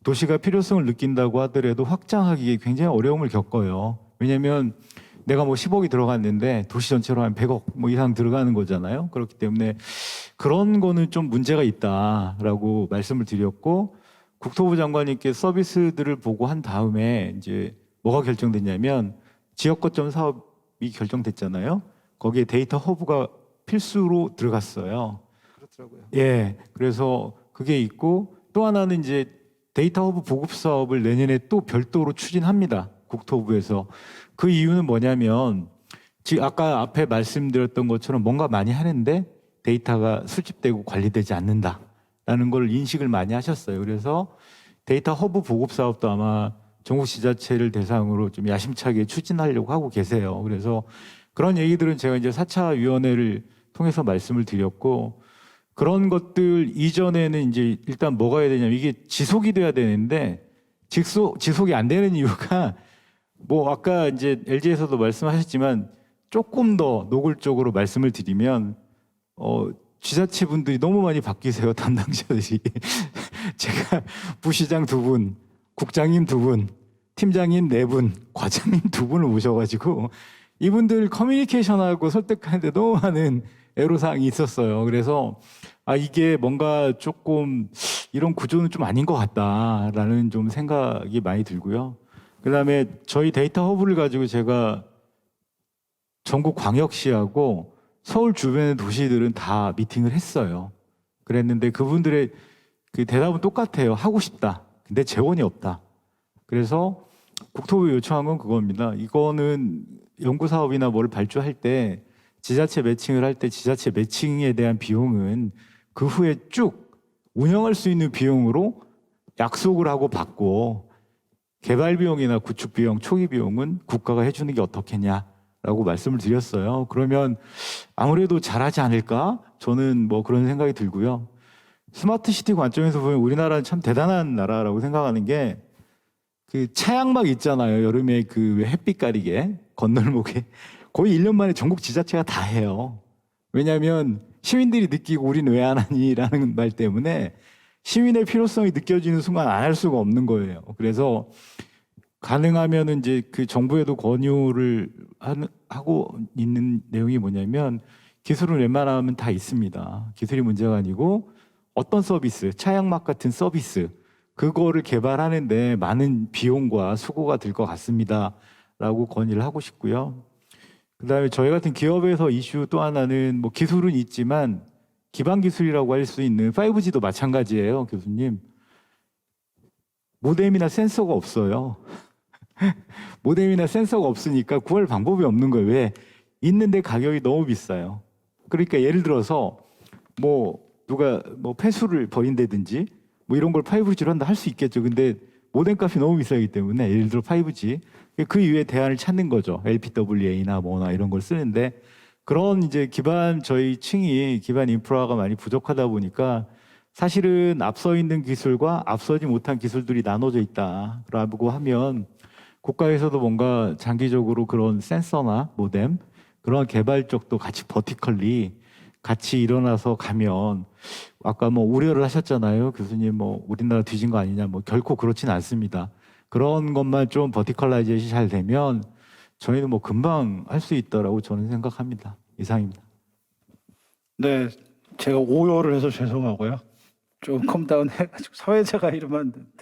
[SPEAKER 2] 도시가 필요성을 느낀다고 하더라도 확장하기에 굉장히 어려움을 겪어요. 왜냐하면 내가 뭐 10억이 들어갔는데 도시 전체로 한 100억 뭐 이상 들어가는 거잖아요. 그렇기 때문에 그런 거는 좀 문제가 있다라고 말씀을 드렸고 국토부 장관님께 서비스들을 보고 한 다음에 이제 뭐가 결정됐냐면 지역 거점 사업이 결정됐잖아요. 거기에 데이터 허브가 필수로 들어갔어요.
[SPEAKER 5] 그렇더라고요.
[SPEAKER 2] 예, 그래서 그게 있고 또 하나는 이제 데이터 허브 보급 사업을 내년에 또 별도로 추진합니다. 국토부에서. 그 이유는 뭐냐면 지금 아까 앞에 말씀드렸던 것처럼 뭔가 많이 하는데 데이터가 수집되고 관리되지 않는다라는 걸 인식을 많이 하셨어요. 그래서 데이터 허브 보급 사업도 아마 전국 지자체를 대상으로 좀 야심차게 추진하려고 하고 계세요. 그래서 그런 얘기들은 제가 이제 4차 위원회를 통해서 말씀을 드렸고 그런 것들 이전에는 이제 일단 뭐가 해야 되냐면 이게 지속이 돼야 되는데 지속이 안 되는 이유가 뭐 아까 이제 LG에서도 말씀하셨지만 조금 더 노골적으로 말씀을 드리면 지자체 분들이 너무 많이 바뀌세요. 담당자들이. 제가 부시장 2분, 국장님 2분, 팀장님 4분, 과장님 2분을 모셔가지고 이분들 커뮤니케이션하고 설득하는데 너무 많은 애로사항이 있었어요. 그래서 이게 뭔가 조금 이런 구조는 좀 아닌 것 같다라는 좀 생각이 많이 들고요. 그다음에 저희 데이터 허브를 가지고 제가 전국 광역시하고 서울 주변의 도시들은 다 미팅을 했어요. 그랬는데 그분들의 그 대답은 똑같아요. 하고 싶다. 근데 재원이 없다. 그래서 국토부에 요청한 건 그겁니다. 이거는 연구 사업이나 뭘 발주할 때 지자체 매칭을 할 때 지자체 매칭에 대한 비용은 그 후에 쭉 운영할 수 있는 비용으로 약속을 하고 받고 개발 비용이나 구축 비용, 초기 비용은 국가가 해주는 게 어떻겠냐라고 말씀을 드렸어요. 그러면 아무래도 잘하지 않을까? 저는 뭐 그런 생각이 들고요. 스마트 시티 관점에서 보면 우리나라는 참 대단한 나라라고 생각하는 게 그 차양막 있잖아요. 여름에 그 햇빛 가리게 건널목에 거의 1년 만에 전국 지자체가 다 해요. 왜냐하면 시민들이 느끼고 우리는 왜 안 하니라는 말 때문에 시민의 필요성이 느껴지는 순간 안 할 수가 없는 거예요. 그래서 가능하면 이제 그 정부에도 권유를 하고 있는 내용이 뭐냐면 기술은 웬만하면 다 있습니다. 기술이 문제가 아니고 어떤 서비스, 차양막 같은 서비스 그거를 개발하는데 많은 비용과 수고가 들 것 같습니다라고 건의를 하고 싶고요. 그다음에 저희 같은 기업에서 이슈 또 하나는 뭐 기술은 있지만 기반 기술이라고 할 수 있는 5G도 마찬가지예요, 교수님. 모뎀이나 센서가 없어요. 모뎀이나 센서가 없으니까 구할 방법이 없는 거예요. 왜? 있는데 가격이 너무 비싸요. 그러니까 예를 들어서 뭐 누가 뭐 폐수를 버린다든지 뭐 이런 걸 5G로 한다 할 수 있겠죠. 근데 모뎀 값이 너무 비싸기 때문에 예를 들어 5G 그 이후에 대안을 찾는 거죠. LPWA나 뭐나 이런 걸 쓰는데 그런 이제 기반 저희 층이 기반 인프라가 많이 부족하다 보니까 사실은 앞서 있는 기술과 앞서지 못한 기술들이 나눠져 있다라고 하면 국가에서도 뭔가 장기적으로 그런 센서나 모뎀 그런 개발 쪽도 같이 버티컬리 같이 일어나서 가면 아까 뭐 우려를 하셨잖아요. 교수님 뭐 우리나라 뒤진 거 아니냐 뭐 결코 그렇진 않습니다. 그런 것만 좀 버티컬라이제이션이 잘 되면 저희는 뭐 금방 할 수 있다라고 저는 생각합니다. 이상입니다.
[SPEAKER 1] 네, 제가 오열을 해서 죄송하고요. 좀 컴다운 해가지고 사회자가 이러면 안 되는데.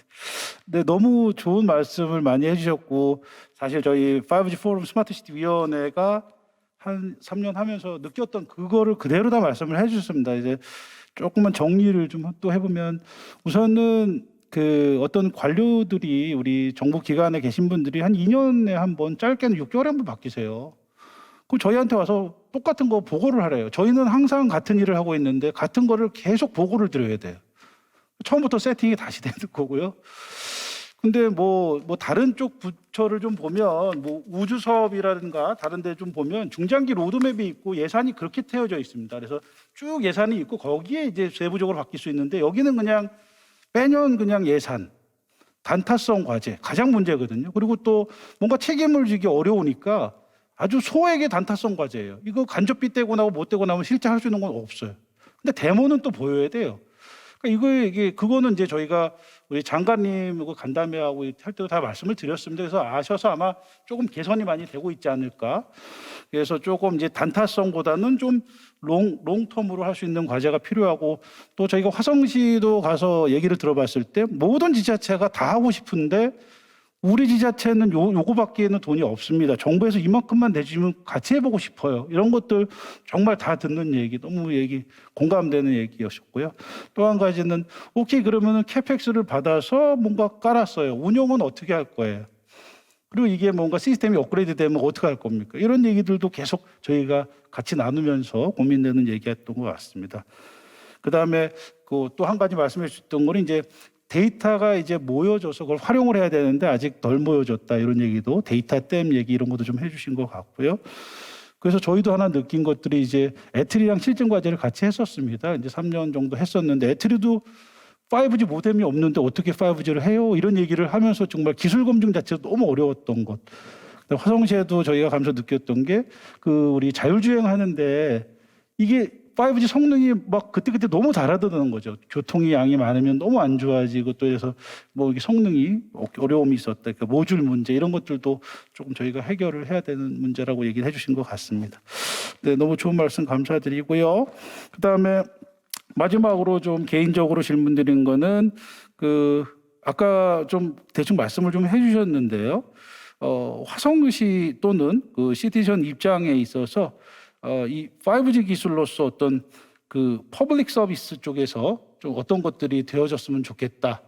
[SPEAKER 1] 네, 너무 좋은 말씀을 많이 해주셨고 사실 저희 5G 포럼 스마트시티 위원회가 한 3년 하면서 느꼈던 그거를 그대로 다 말씀을 해주셨습니다. 이제 조금만 정리를 좀 또 해보면 우선은 그 어떤 관료들이 우리 정부 기관에 계신 분들이 한 2년에 한 번 짧게는 6개월에 한 번 바뀌세요. 그럼 저희한테 와서 똑같은 거 보고를 하래요. 저희는 항상 같은 일을 하고 있는데 같은 거를 계속 보고를 드려야 돼요. 처음부터 세팅이 다시 되는 거고요. 근데 뭐 다른 쪽 부처를 좀 보면 뭐 우주 사업이라든가 다른 데 좀 보면 중장기 로드맵이 있고 예산이 그렇게 태워져 있습니다. 그래서 쭉 예산이 있고 거기에 이제 세부적으로 바뀔 수 있는데 여기는 그냥 매년 그냥 예산, 단타성 과제 가장 문제거든요. 그리고 또 뭔가 책임을 지기 어려우니까 아주 소액의 단타성 과제예요. 이거 간접비 떼고 나고 못 떼고 나면 실제 할 수 있는 건 없어요. 근데 데모는 또 보여야 돼요. 그러니까 이게 그거는 이제 저희가 우리 장관님하고 간담회하고 할 때도 다 말씀을 드렸습니다. 그래서 아셔서 아마 조금 개선이 많이 되고 있지 않을까. 그래서 조금 이제 단타성보다는 좀 롱텀으로 할 수 있는 과제가 필요하고 또 저희가 화성시도 가서 얘기를 들어봤을 때 모든 지자체가 다 하고 싶은데 우리 지자체는 요거밖에는 돈이 없습니다. 정부에서 이만큼만 내주면 같이 해보고 싶어요. 이런 것들 정말 다 듣는 얘기, 너무 공감되는 얘기였었고요. 또 한 가지는 오케이 그러면은 캐펙스를 받아서 뭔가 깔았어요. 운영은 어떻게 할 거예요? 그리고 이게 뭔가 시스템이 업그레이드 되면 어떻게 할 겁니까? 이런 얘기들도 계속 저희가 같이 나누면서 고민되는 얘기였던 것 같습니다. 그 다음에 또 한 가지 말씀해 주셨던 거는 이제 데이터가 이제 모여져서 그걸 활용을 해야 되는데 아직 덜 모여졌다 이런 얘기도 데이터 댐 얘기 이런 것도 좀 해주신 것 같고요. 그래서 저희도 하나 느낀 것들이 이제 애트리랑 실증 과제를 같이 했었습니다. 이제 3년 정도 했었는데 애트리도 5G 모뎀이 없는데 어떻게 5G를 해요? 이런 얘기를 하면서 정말 기술 검증 자체가 너무 어려웠던 것. 화성시에도 저희가 가면서 느꼈던 게 그 우리 자율주행 하는데 이게 5G 성능이 막 그때 너무 달아드는 거죠. 교통이 양이 많으면 너무 안 좋아지고 또 해서 뭐 이게 성능이 어려움이 있었다. 그러니까 모듈 문제 이런 것들도 조금 저희가 해결을 해야 되는 문제라고 얘기를 해주신 것 같습니다. 네, 너무 좋은 말씀 감사드리고요. 그다음에 마지막으로 좀 개인적으로 질문드린 거는 아까 좀 대충 말씀을 좀 해주셨는데요. 화성시 또는 그 시티즌 입장에 있어서 이 5G 기술로서 어떤 그 퍼블릭 서비스 쪽에서 좀 어떤 것들이 되어졌으면 좋겠다.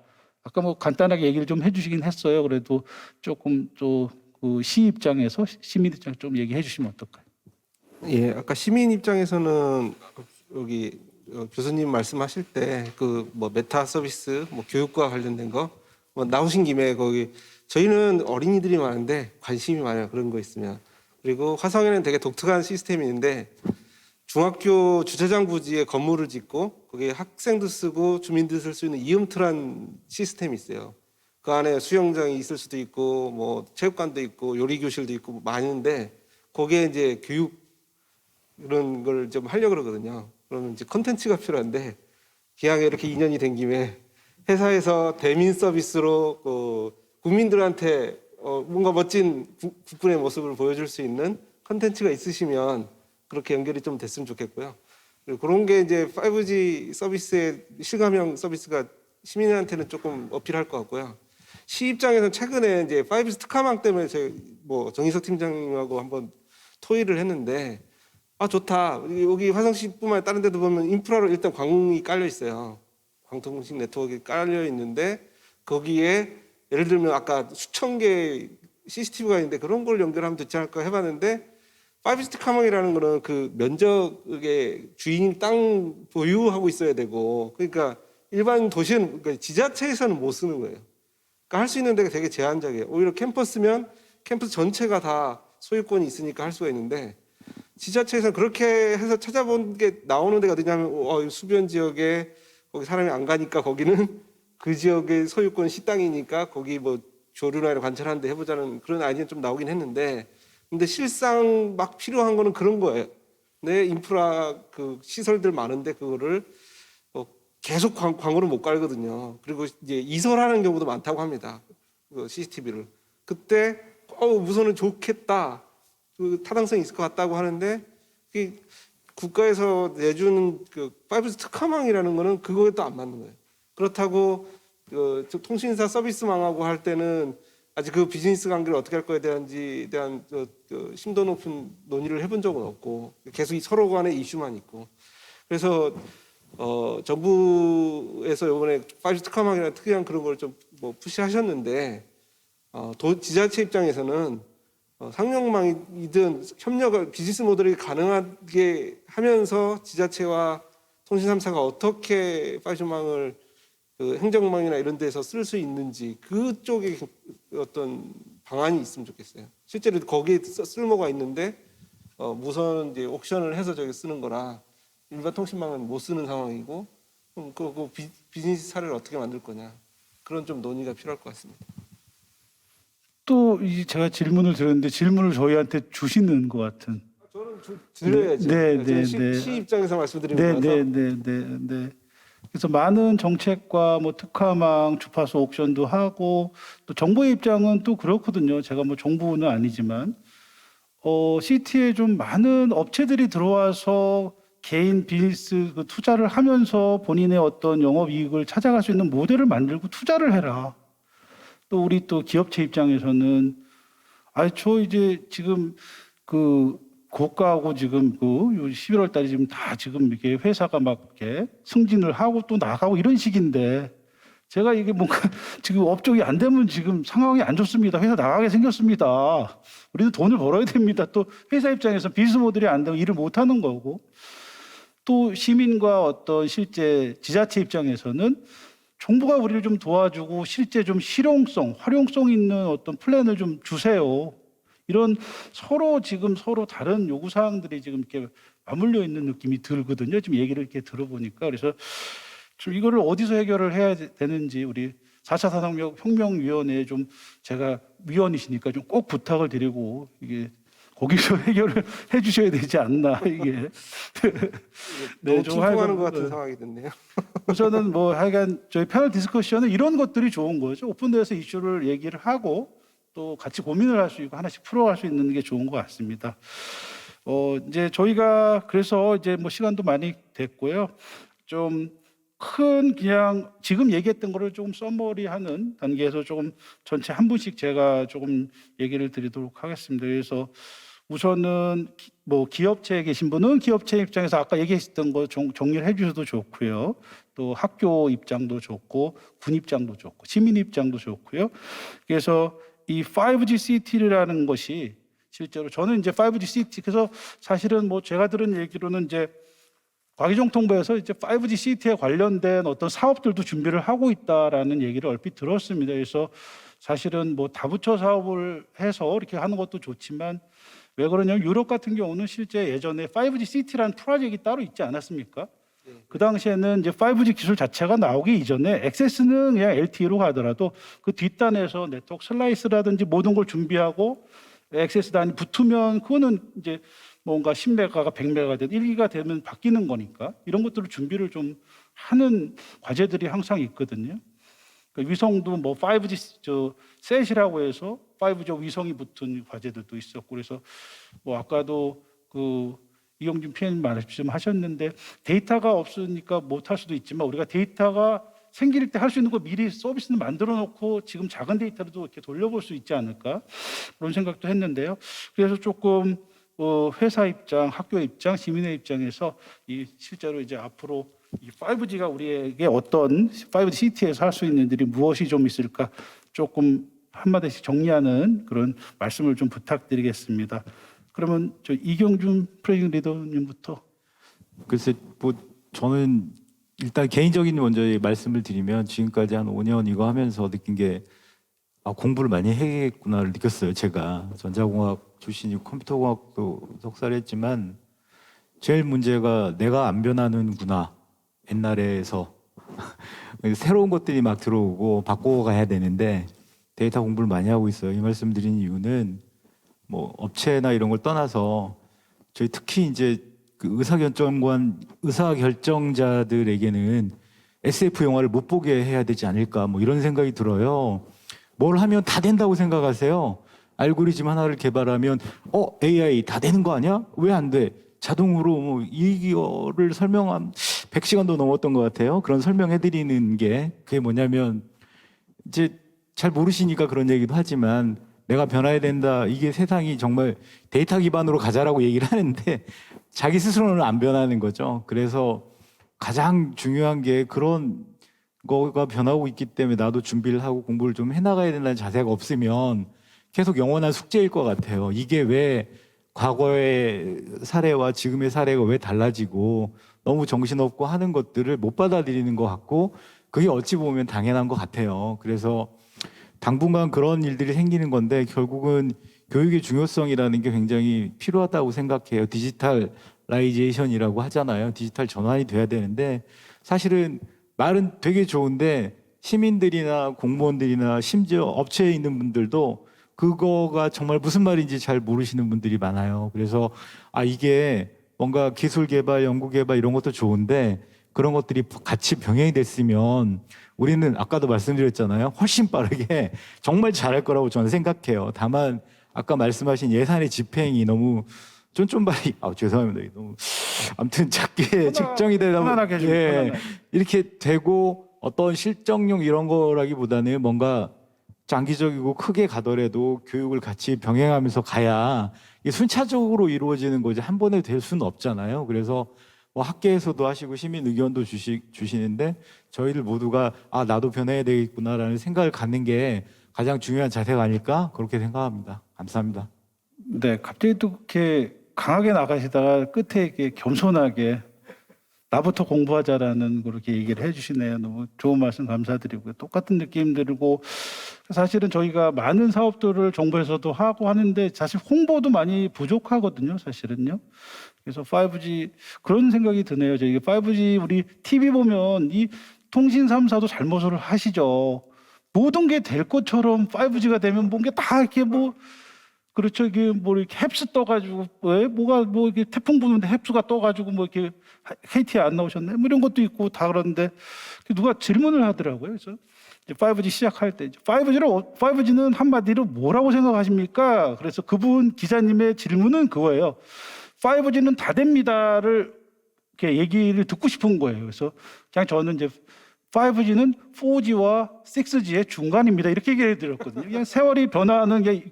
[SPEAKER 1] 아까 뭐 간단하게 얘기를 좀 해주시긴 했어요. 그래도 조금 또 그 시 입장에서 시민 입장 좀 얘기해 주시면 어떨까요?
[SPEAKER 5] 예, 아까 시민 입장에서는 여기 교수님 말씀하실 때 그 뭐 메타 서비스, 뭐 교육과 관련된 거 뭐 나오신 김에 거기 저희는 어린이들이 많은데 관심이 많아요. 그런 거 있으면. 그리고 화성에는 되게 독특한 시스템이 있는데 중학교 주차장 부지에 건물을 짓고 거기에 학생도 쓰고 주민들 쓸 수 있는 이음트란 시스템이 있어요. 그 안에 수영장이 있을 수도 있고 뭐 체육관도 있고 요리 교실도 있고 많은데 거기에 이제 교육 이런 걸 좀 하려고 그러거든요. 그러면 이제 컨텐츠가 필요한데 기왕에 이렇게 인연이 된 김에 회사에서 대민 서비스로 국민들한테 뭔가 멋진 국군의 모습을 보여줄 수 있는 컨텐츠가 있으시면 그렇게 연결이 좀 됐으면 좋겠고요. 그리고 그런 게 이제 5G 서비스의 실감형 서비스가 시민한테는 조금 어필할 것 같고요. 시 입장에서는 최근에 이제 5G 특화망 때문에 뭐 정희석 팀장님하고 한번 토의를 했는데 좋다. 여기 화성시뿐만 아니라 다른 데도 보면 인프라로 일단 광이 깔려 있어요. 광통식 네트워크가 깔려 있는데 거기에 예를 들면 아까 수천 개의 CCTV가 있는데 그런 걸 연결하면 되지 않을까 해봤는데 5G 특화망이라는 거는 그 면적의 주인이 땅 보유하고 있어야 되고 그러니까 일반 도시는 그러니까 지자체에서는 못 쓰는 거예요. 그러니까 할 수 있는 데가 되게 제한적이에요. 오히려 캠퍼스면 캠퍼스 전체가 다 소유권이 있으니까 할 수가 있는데 지자체에서는 그렇게 해서 찾아본 게 나오는 데가 어디냐면 수변 지역에 거기 사람이 안 가니까 거기는 그 지역의 소유권 시땅이니까 거기 뭐 조류나 이런 관찰하는데 해보자는 그런 아이디어는 좀 나오긴 했는데 근데 실상 막 필요한 거는 그런 거예요. 내 인프라 그 시설들 많은데 그거를 계속 광고를 못 깔거든요. 그리고 이제 이설하는 경우도 많다고 합니다. 그 CCTV를. 그때 우선은 좋겠다. 그 타당성이 있을 것 같다고 하는데 국가에서 내주는 그 5G 특화망이라는 거는 그거에 또 안 맞는 거예요. 그렇다고 통신사 서비스망하고 할 때는 아직 그 비즈니스 관계를 어떻게 할 거에 대한 심도 높은 논의를 해본 적은 없고 계속 서로 간의 이슈만 있고 그래서 정부에서 이번에 5G 특화망이라는 특이한 그런 걸 좀 뭐 푸시하셨는데 지자체 입장에서는 상용망이든 협력 비즈니스 모델이 가능하게 하면서 지자체와 통신 3사가 어떻게 5G망을 행정망이나 이런 데서 쓸 수 있는지 그쪽에 어떤 방안이 있으면 좋겠어요. 실제로 거기에 쓸모가 있는데 무선 이제 옥션을 해서 저기 쓰는 거라 일반 통신망은 못 쓰는 상황이고 그 비즈니스 사례를 어떻게 만들 거냐 그런 좀 논의가 필요할 것 같습니다.
[SPEAKER 1] 또 제가 질문을 드렸는데 질문을 저희한테 주시는 것 같은.
[SPEAKER 5] 저는 드려야죠. 시 입장에서 말씀드리는 거라서.
[SPEAKER 1] 네. 그래서 많은 정책과 뭐 특화망, 주파수 옥션도 하고 또 정부의 입장은 또 그렇거든요. 제가 뭐 정부는 아니지만 시티에 좀 많은 업체들이 들어와서 개인 비즈니스 그 투자를 하면서 본인의 어떤 영업 이익을 찾아갈 수 있는 모델을 만들고 투자를 해라. 또 우리 또 기업체 입장에서는 저 이제 지금 그 고가하고 지금 그 11월 달에 지금 다 지금 이렇게 회사가 막 이렇게 승진을 하고 또 나가고 이런 시기인데 제가 이게 뭔가 지금 업종이 안 되면 지금 상황이 안 좋습니다. 회사 나가게 생겼습니다. 우리는 돈을 벌어야 됩니다. 또 회사 입장에서 비즈니스 모델이 안 되면 일을 못 하는 거고 또 시민과 어떤 실제 지자체 입장에서는 정부가 우리를 좀 도와주고 실제 좀 실용성, 활용성 있는 어떤 플랜을 좀 주세요. 이런 서로 다른 요구 사항들이 지금 이렇게 맞물려 있는 느낌이 들거든요. 지금 얘기를 이렇게 들어보니까 그래서 좀 이거를 어디서 해결을 해야 되는지 우리 4차 산업혁명위원회에 좀 제가 위원이시니까 좀 꼭 부탁을 드리고 이게 거기서 해결을 해주셔야 되지 않나 이게.
[SPEAKER 5] 너무 핑퐁하는 것 같은 상황이 됐네요.
[SPEAKER 1] 우선은 뭐 하여간 저희 패널 디스커션은 이런 것들이 좋은 거죠. 오픈돼서 이슈를 얘기를 하고 또 같이 고민을 할 수 있고 하나씩 풀어갈 수 있는 게 좋은 것 같습니다. 이제 저희가 그래서 이제 뭐 시간도 많이 됐고요. 좀 큰 그냥 지금 얘기했던 거를 조금 서머리하는 단계에서 조금 전체 한 분씩 제가 조금 얘기를 드리도록 하겠습니다. 그래서 우선은 뭐 기업체에 계신 분은 기업체 입장에서 아까 얘기했던 거 정리를 해주셔도 좋고요. 또 학교 입장도 좋고 군 입장도 좋고 시민 입장도 좋고요. 그래서 이 5G 시티라는 것이 실제로 저는 이제 5G 시티 그래서 사실은 뭐 제가 들은 얘기로는 이제 과기정통부에서 이제 5G 시티에 관련된 어떤 사업들도 준비를 하고 있다라는 얘기를 얼핏 들었습니다. 그래서 사실은 뭐 다부처 사업을 해서 이렇게 하는 것도 좋지만 왜 그러냐면 유럽 같은 경우는 실제 예전에 5G 시티라는 프로젝트가 따로 있지 않았습니까? 그 당시에는 이제 5G 기술 자체가 나오기 이전에 액세스는 그냥 LTE로 가더라도 그 뒷단에서 네트워크 슬라이스라든지 모든 걸 준비하고 액세스 단이 붙으면 그거는 이제 뭔가 10메가가 100메가가 되든 1기가 되면 바뀌는 거니까 이런 것들을 준비를 좀 하는 과제들이 항상 있거든요. 그 위성도 뭐 5G 셋이라고 해서 5G 위성이 붙은 과제들도 있었고, 그래서 뭐 아까도 그 이용준 PM님 말씀하셨는데 데이터가 없으니까 못할 수도 있지만 우리가 데이터가 생길 때 할 수 있는 거 미리 서비스는 만들어 놓고 지금 작은 데이터로도 이렇게 돌려볼 수 있지 않을까 그런 생각도 했는데요. 그래서 조금 회사 입장, 학교 입장, 시민의 입장에서 이 실제로 이제 앞으로 이 5G가 우리에게 어떤 5G 시티에서 할 수 있는 일들이 무엇이 좀 있을까 조금 한마디씩 정리하는 그런 말씀을 좀 부탁드리겠습니다. 그러면 저 이경준 프로젝트 리더님부터.
[SPEAKER 2] 글쎄 뭐 저는 일단 개인적인 먼저 말씀을 드리면 지금까지 한 5년 이거 하면서 느낀 게 공부를 많이 해야겠구나를 느꼈어요. 제가 전자공학 출신이고 컴퓨터공학도 석사를 했지만 제일 문제가 내가 안 변하는구나. 옛날에서 새로운 것들이 막 들어오고 바꿔가야 되는데 데이터 공부를 많이 하고 있어요. 이 말씀 드리는 이유는 뭐 업체나 이런 걸 떠나서 저희 특히 이제 그 의사결정자들에게는 SF 영화를 못 보게 해야 되지 않을까 뭐 이런 생각이 들어요. 뭘 하면 다 된다고 생각하세요. 알고리즘 하나를 개발하면 AI 다 되는 거 아니야? 왜 안 돼? 자동으로 뭐 이거를 설명한 100시간도 넘었던 것 같아요. 그런 설명해드리는 게 그게 뭐냐면 이제 잘 모르시니까 그런 얘기도 하지만 내가 변화해야 된다. 이게 세상이 정말 데이터 기반으로 가자라고 얘기를 하는데 자기 스스로는 안 변하는 거죠. 그래서 가장 중요한 게 그런 거가 변하고 있기 때문에 나도 준비를 하고 공부를 좀 해나가야 된다는 자세가 없으면 계속 영원한 숙제일 것 같아요. 이게 왜 과거의 사례와 지금의 사례가 왜 달라지고 너무 정신없고 하는 것들을 못 받아들이는 것 같고 그게 어찌 보면 당연한 것 같아요. 그래서 당분간 그런 일들이 생기는 건데 결국은 교육의 중요성이라는 게 굉장히 필요하다고 생각해요. 디지털라이제이션이라고 하잖아요. 디지털 전환이 돼야 되는데 사실은 말은 되게 좋은데 시민들이나 공무원들이나 심지어 업체에 있는 분들도 그거가 정말 무슨 말인지 잘 모르시는 분들이 많아요. 그래서 이게 뭔가 기술 개발, 연구 개발 이런 것도 좋은데 그런 것들이 같이 병행이 됐으면 우리는 아까도 말씀드렸잖아요. 훨씬 빠르게 정말 잘할 거라고 저는 생각해요. 다만 아까 말씀하신 예산의 집행이 너무 쫀쫀발이 죄송합니다. 너무 아무튼 작게 책정이 되다
[SPEAKER 1] 편안하게 해주세요. 편안하게.
[SPEAKER 2] 이렇게 되고 어떤 실정용 이런 거라기보다는 뭔가 장기적이고 크게 가더라도 교육을 같이 병행하면서 가야 이게 순차적으로 이루어지는 거지 한 번에 될 수는 없잖아요. 그래서 뭐 학계에서도 하시고 시민 의견도 주시는데 저희들 모두가 나도 변해야 되겠구나라는 생각을 갖는 게 가장 중요한 자세가 아닐까 그렇게 생각합니다. 감사합니다.
[SPEAKER 1] 네, 갑자기 또 이렇게 강하게 나가시다가 끝에 이렇게 겸손하게 나부터 공부하자라는 그렇게 얘기를 해주시네요. 너무 좋은 말씀 감사드리고요. 똑같은 느낌 들고 사실은 저희가 많은 사업들을 정부에서도 하고 하는데 사실 홍보도 많이 부족하거든요. 사실은요. 그래서 5G 그런 생각이 드네요. 저희 5G 우리 TV 보면 이 통신 3사도 잘못을 하시죠. 모든 게 될 것처럼 5G가 되면 뭔가 다 이렇게 뭐 그렇죠. 이게 뭐 이렇게 햅스 떠가지고 뭐가 뭐 이렇게 태풍 부는데 햅스가 떠가지고 뭐 이렇게 KT에 안 나오셨네. 뭐 이런 것도 있고 다 그러는데 누가 질문을 하더라고요. 그래서 이제 5G 시작할 때 5G는 한마디로 뭐라고 생각하십니까? 그래서 그분 기자님의 질문은 그거예요. 5G는 다 됩니다를 이렇게 얘기를 듣고 싶은 거예요. 그래서 그냥 저는 이제 5G는 4G와 6G의 중간입니다. 이렇게 얘기를 드렸거든요. 그냥 세월이 변화하는 게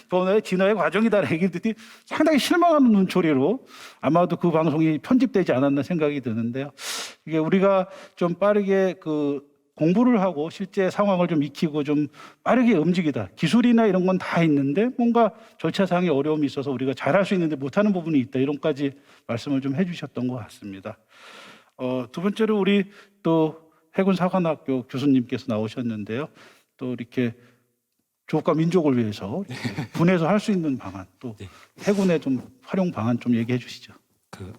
[SPEAKER 1] 변화의 진화의 과정이다라는 얘기를 듣더니 상당히 실망하는 눈초리로 아마도 그 방송이 편집되지 않았나 생각이 드는데요. 이게 우리가 좀 빠르게 그 공부를 하고 실제 상황을 좀 익히고 좀 빠르게 움직이다. 기술이나 이런 건 다 있는데 뭔가 절차상의 어려움이 있어서 우리가 잘할 수 있는데 못하는 부분이 있다. 이런까지 말씀을 좀 해주셨던 것 같습니다. 두 번째로 우리 또 해군사관학교 교수님께서 나오셨는데요. 또 이렇게 조국과 민족을 위해서 군에서 할 수 있는 방안, 또 해군의 좀 활용 방안 좀 얘기해 주시죠.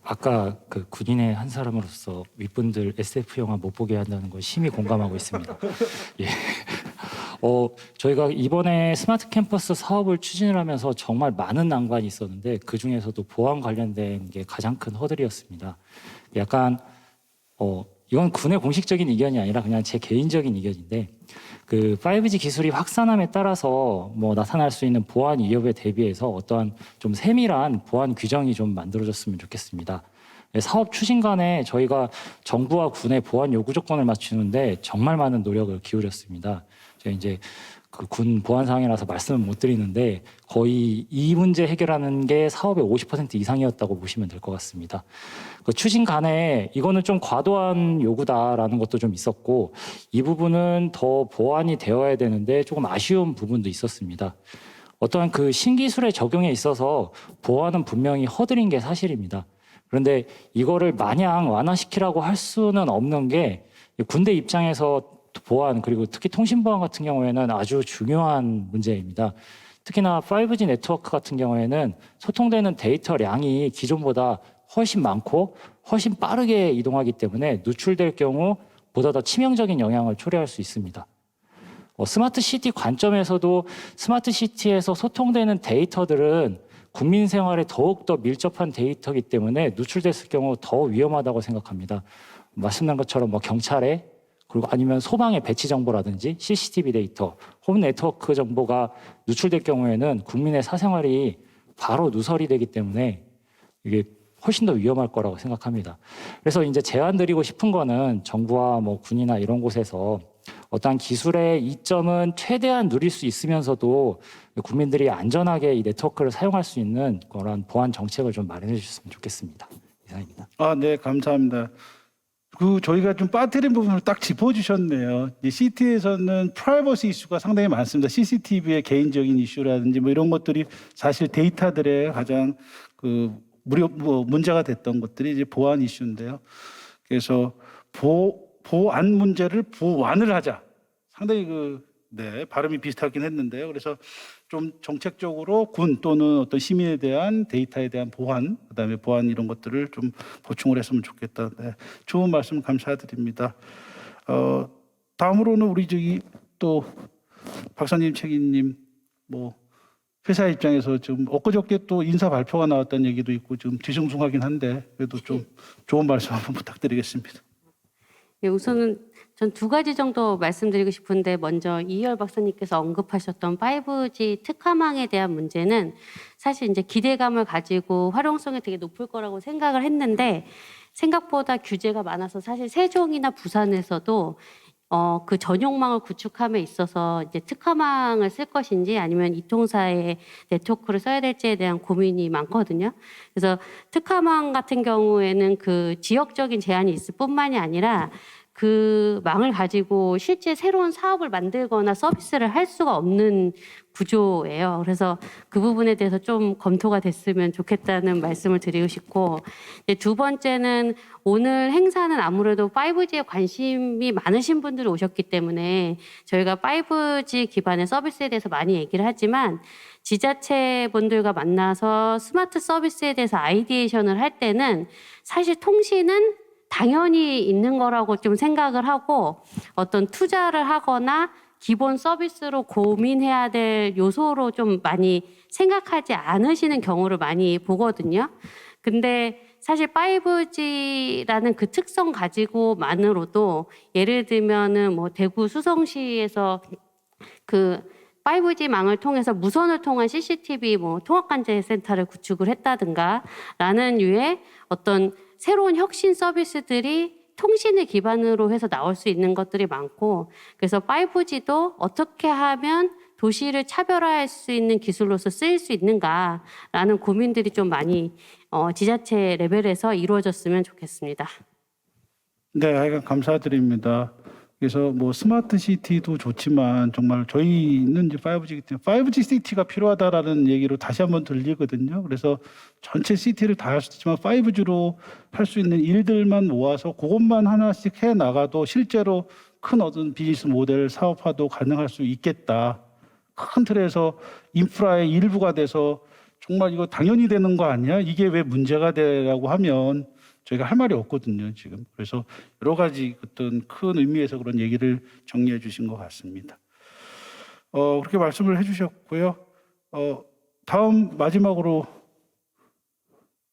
[SPEAKER 4] 아까 그 군인의 한 사람으로서 윗분들 SF 영화 못 보게 한다는 거 심히 공감하고 있습니다. 예. 저희가 이번에 스마트 캠퍼스 사업을 추진을 하면서 정말 많은 난관이 있었는데 그 중에서도 보안 관련된 게 가장 큰 허들이었습니다. 약간 이건 군의 공식적인 의견이 아니라 그냥 제 개인적인 의견인데 그 5G 기술이 확산함에 따라서 뭐 나타날 수 있는 보안 위협에 대비해서 어떠한 좀 세밀한 보안 규정이 좀 만들어졌으면 좋겠습니다. 사업 추진 간에 저희가 정부와 군의 보안 요구 조건을 맞추는데 정말 많은 노력을 기울였습니다. 제가 이제 그 군 보안 상황이라서 말씀은 못 드리는데 거의 이 문제 해결하는 게 사업의 50% 이상이었다고 보시면 될 것 같습니다. 그 추진 간에 이거는 좀 과도한 요구다라는 것도 좀 있었고 이 부분은 더 보완이 되어야 되는데 조금 아쉬운 부분도 있었습니다. 어떠한 그 신기술의 적용에 있어서 보완은 분명히 허들인 게 사실입니다. 그런데 이거를 마냥 완화시키라고 할 수는 없는 게 군대 입장에서 보안 그리고 특히 통신 보안 같은 경우에는 아주 중요한 문제입니다. 특히나 5G 네트워크 같은 경우에는 소통되는 데이터량이 기존보다 훨씬 많고 훨씬 빠르게 이동하기 때문에 누출될 경우 보다 더 치명적인 영향을 초래할 수 있습니다. 스마트 시티 관점에서도 스마트 시티에서 소통되는 데이터들은 국민 생활에 더욱더 밀접한 데이터이기 때문에 누출됐을 경우 더 위험하다고 생각합니다. 말씀드린 것처럼 뭐 경찰에 그리고 아니면 소방의 배치 정보라든지 CCTV 데이터, 홈 네트워크 정보가 누출될 경우에는 국민의 사생활이 바로 누설이 되기 때문에 이게 훨씬 더 위험할 거라고 생각합니다. 그래서 이제 제안드리고 싶은 거는 정부와 뭐 군이나 이런 곳에서 어떠한 기술의 이점은 최대한 누릴 수 있으면서도 국민들이 안전하게 이 네트워크를 사용할 수 있는 그런 보안 정책을 좀 마련해 주셨으면 좋겠습니다. 이상입니다.
[SPEAKER 1] 네, 감사합니다. 저희가 좀 빠뜨린 부분을 딱 짚어주셨네요. 이 CT에서는 프라이버시 이슈가 상당히 많습니다. CCTV의 개인적인 이슈라든지 뭐 이런 것들이 사실 데이터들의 가장 문제가 됐던 것들이 이제 보안 이슈인데요. 그래서 보안 문제를 보완을 하자. 상당히 발음이 비슷하긴 했는데요. 그래서 좀 정책적으로 군 또는 어떤 시민에 대한 데이터에 대한 보안, 그다음에 보안 이런 것들을 좀 보충을 했으면 좋겠다. 네, 좋은 말씀 감사드립니다. 다음으로는 우리 또 박사님, 책임님 뭐 회사 입장에서 좀 엊그저께 또 인사 발표가 나왔다는 얘기도 있고 좀 뒤숭숭하긴 한데 그래도 좀 좋은 말씀 한번 부탁드리겠습니다.
[SPEAKER 3] 예, 우선은 전 두 가지 정도 말씀드리고 싶은데 먼저 이희열 박사님께서 언급하셨던 5G 특화망에 대한 문제는 사실 이제 기대감을 가지고 활용성이 되게 높을 거라고 생각을 했는데 생각보다 규제가 많아서 사실 세종이나 부산에서도 그 전용망을 구축함에 있어서 이제 특화망을 쓸 것인지 아니면 이통사의 네트워크를 써야 될지에 대한 고민이 많거든요. 그래서 특화망 같은 경우에는 그 지역적인 제한이 있을 뿐만이 아니라 그 망을 가지고 실제 새로운 사업을 만들거나 서비스를 할 수가 없는 구조예요. 그래서 그 부분에 대해서 좀 검토가 됐으면 좋겠다는 말씀을 드리고 싶고, 두 번째는 오늘 행사는 아무래도 5G에 관심이 많으신 분들이 오셨기 때문에 저희가 5G 기반의 서비스에 대해서 많이 얘기를 하지만 지자체 분들과 만나서 스마트 서비스에 대해서 아이디에이션을 할 때는 사실 통신은 당연히 있는 거라고 좀 생각을 하고 어떤 투자를 하거나 기본 서비스로 고민해야 될 요소로 좀 많이 생각하지 않으시는 경우를 많이 보거든요. 근데 사실 5G라는 그 특성 가지고만으로도 예를 들면은 뭐 대구 수성시에서 그 5G 망을 통해서 무선을 통한 CCTV 뭐 통합관제센터를 구축을 했다든가 라는 류의 어떤 새로운 혁신 서비스들이 통신을 기반으로 해서 나올 수 있는 것들이 많고 그래서 5G도 어떻게 하면 도시를 차별화할 수 있는 기술로서 쓰일 수 있는가라는 고민들이 좀 많이 지자체 레벨에서 이루어졌으면 좋겠습니다.
[SPEAKER 1] 네, 하여간 감사드립니다. 그래서 뭐 스마트 시티도 좋지만 정말 저희는 이제 5G이기 때문에 5G 시티가 필요하다라는 얘기로 다시 한번 들리거든요. 그래서 전체 시티를 다 할 수 있지만 5G로 할 수 있는 일들만 모아서 그것만 하나씩 해 나가도 실제로 큰 어떤 비즈니스 모델 사업화도 가능할 수 있겠다. 큰 틀에서 인프라의 일부가 돼서 정말 이거 당연히 되는 거 아니야? 이게 왜 문제가 되라고 하면 저희가 할 말이 없거든요, 지금. 그래서 여러 가지 어떤 큰 의미에서 그런 얘기를 정리해 주신 것 같습니다. 그렇게 말씀을 해 주셨고요. 다음 마지막으로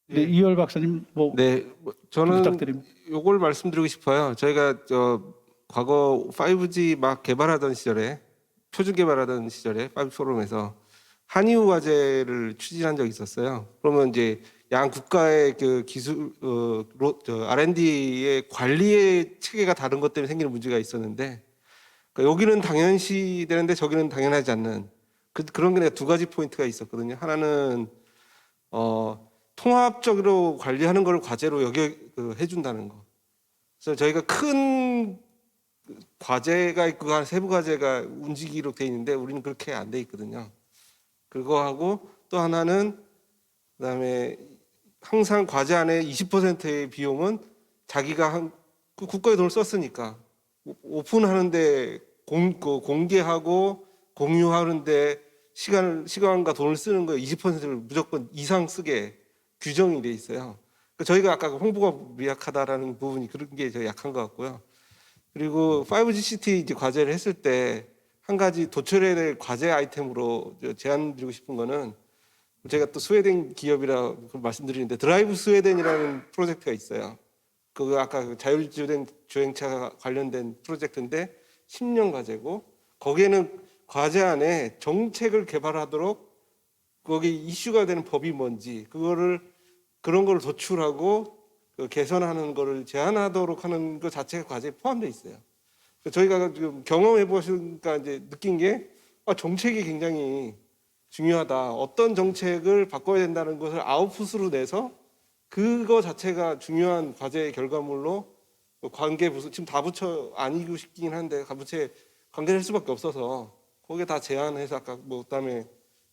[SPEAKER 1] 네, 이열 박사님 뭐
[SPEAKER 5] 네, 저는
[SPEAKER 1] 부탁드립니다.
[SPEAKER 5] 요걸 말씀드리고 싶어요. 저희가 과거 5G 막 개발하던 시절에 표준 개발하던 시절에 5 포럼에서 한의우 과제를 추진한 적이 있었어요. 그러면 이제 양 국가의 그 기술 R&D의 관리의 체계가 다른 것 때문에 생기는 문제가 있었는데 그러니까 여기는 당연시 되는데 저기는 당연하지 않는 그런 게 두 가지 포인트가 있었거든요. 하나는 통합적으로 관리하는 걸 과제로 해준다는 거. 그래서 저희가 큰 과제가 있고 한 세부 과제가 움직이기로 돼 있는데 우리는 그렇게 안 돼 있거든요. 그거 하고 또 하나는 그다음에 항상 과제 안에 20%의 비용은 자기가 그 국가의 돈을 썼으니까 오픈하는데 공개하고 공유하는데 시간과 돈을 쓰는 거에 20%를 무조건 이상 쓰게 규정이 돼 있어요. 그러니까 저희가 아까 홍보가 미약하다라는 부분이 그런 게 저 약한 것 같고요. 그리고 5G 시티 이제 과제를 했을 때 한 가지 도출해야 될 과제 아이템으로 제안드리고 싶은 거는 제가 또 스웨덴 기업이라 말씀드리는데 드라이브 스웨덴이라는 프로젝트가 있어요. 그 아까 그 자율주행차 관련된 프로젝트인데 10년 과제고 거기에는 과제 안에 정책을 개발하도록 거기 이슈가 되는 법이 뭔지 그런 거를 도출하고 개선하는 거를 제안하도록 하는 것 자체가 과제에 포함되어 있어요. 저희가 지금 경험해 보시니까 이제 느낀 게 정책이 굉장히 중요하다. 어떤 정책을 바꿔야 된다는 것을 아웃풋으로 내서 그거 자체가 중요한 과제의 결과물로 관계부서 지금 다 붙여 아니고 싶긴 한데 부처에 관계를 할 수밖에 없어서 거기에 다 제안해서 아까 그다음에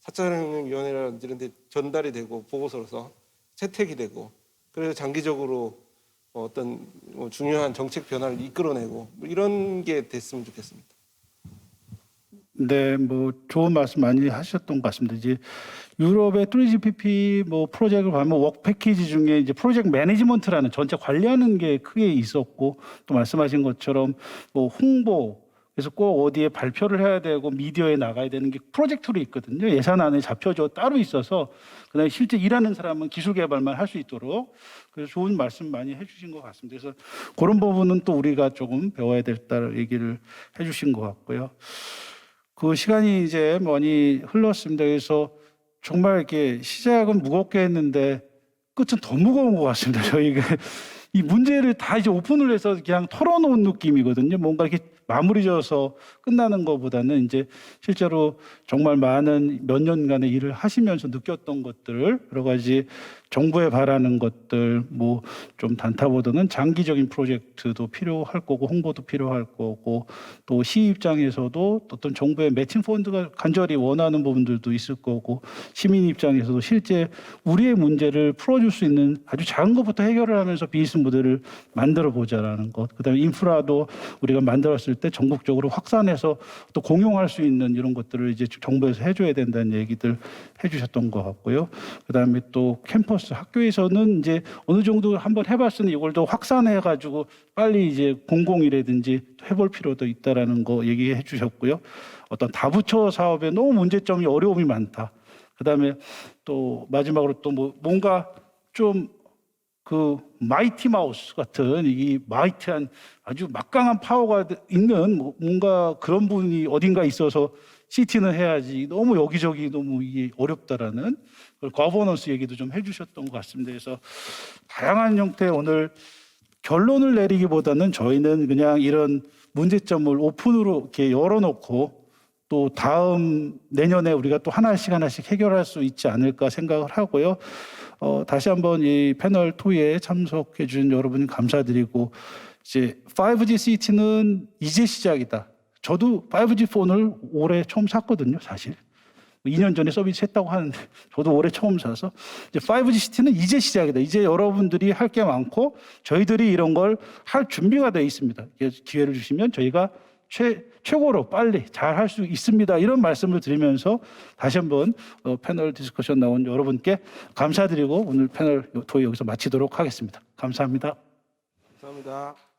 [SPEAKER 5] 4차 산업혁명위원회라든지 이런 데 전달이 되고 보고서로서 채택이 되고 그래서 장기적으로 어떤 중요한 정책 변화를 이끌어내고 이런 게 됐으면 좋겠습니다.
[SPEAKER 1] 네, 뭐 좋은 말씀 많이 하셨던 것 같습니다. 이제 유럽의 3GPP 뭐 프로젝트를 보면 워크 패키지 중에 이제 프로젝트 매니지먼트라는 전체 관리하는 게 크게 있었고 또 말씀하신 것처럼 뭐 홍보 그래서 꼭 어디에 발표를 해야 되고 미디어에 나가야 되는 게 프로젝트로 있거든요. 예산 안에 잡혀져 따로 있어서 그다음에 실제 일하는 사람은 기술 개발만 할 수 있도록 그래서 좋은 말씀 많이 해주신 것 같습니다. 그래서 그런 부분은 또 우리가 조금 배워야 될다 얘기를 해주신 것 같고요. 그 시간이 이제 많이 흘렀습니다. 그래서 정말 이렇게 시작은 무겁게 했는데 끝은 더 무거운 것 같습니다. 저희가 이 문제를 다 이제 오픈을 해서 그냥 털어놓은 느낌이거든요. 뭔가 이렇게 마무리 져서 끝나는 것보다는 이제 실제로 정말 많은 몇 년간의 일을 하시면서 느꼈던 것들, 여러 가지 정부에 바라는 것들, 뭐 좀 단타보다는 장기적인 프로젝트도 필요할 거고, 홍보도 필요할 거고, 또 시 입장에서도 어떤 정부의 매칭 펀드가 간절히 원하는 부분들도 있을 거고, 시민 입장에서도 실제 우리의 문제를 풀어줄 수 있는 아주 작은 것부터 해결을 하면서 비즈니스 모델을 만들어 보자라는 것, 그다음에 인프라도 우리가 만들었을 때 전국적으로 확산해서 또 공용할 수 있는 이런 것들을 이제 정부에서 해줘야 된다는 얘기들 해주셨던 것 같고요. 그다음에 또 캠퍼스 학교에서는 이제 어느 정도 한번 해봤으니 이걸 더 확산해가지고 빨리 이제 공공이라든지 해볼 필요도 있다라는 거 얘기해 주셨고요. 어떤 다부처 사업에 너무 문제점이 어려움이 많다. 그다음에 또 마지막으로 또 뭐 뭔가 좀 그 마이티 마우스 같은 이 마이티한 아주 막강한 파워가 있는 뭔가 그런 분이 어딘가 있어서 CT는 해야지 너무 여기저기 너무 이게 어렵다라는 거버넌스 얘기도 좀 해주셨던 것 같습니다. 그래서 다양한 형태의 오늘 결론을 내리기보다는 저희는 그냥 이런 문제점을 오픈으로 이렇게 열어놓고 또 다음 내년에 우리가 또 하나씩 해결할 수 있지 않을까 생각을 하고요. 다시 한번 이 패널 토의에 참석해 주신 여러분 감사드리고 이제 5G CT는 이제 시작이다. 저도 5G 폰을 올해 처음 샀거든요, 사실. 2년 전에 서비스 했다고 하는데 저도 올해 처음 사서 이제 5G 시티는 이제 시작이다. 이제 여러분들이 할 게 많고 저희들이 이런 걸 할 준비가 되어 있습니다. 기회를 주시면 저희가 최고로 빨리 잘 할 수 있습니다. 이런 말씀을 드리면서 다시 한번 패널 디스커션 나온 여러분께 감사드리고 오늘 패널 토의 여기서 마치도록 하겠습니다. 감사합니다.
[SPEAKER 5] 감사합니다.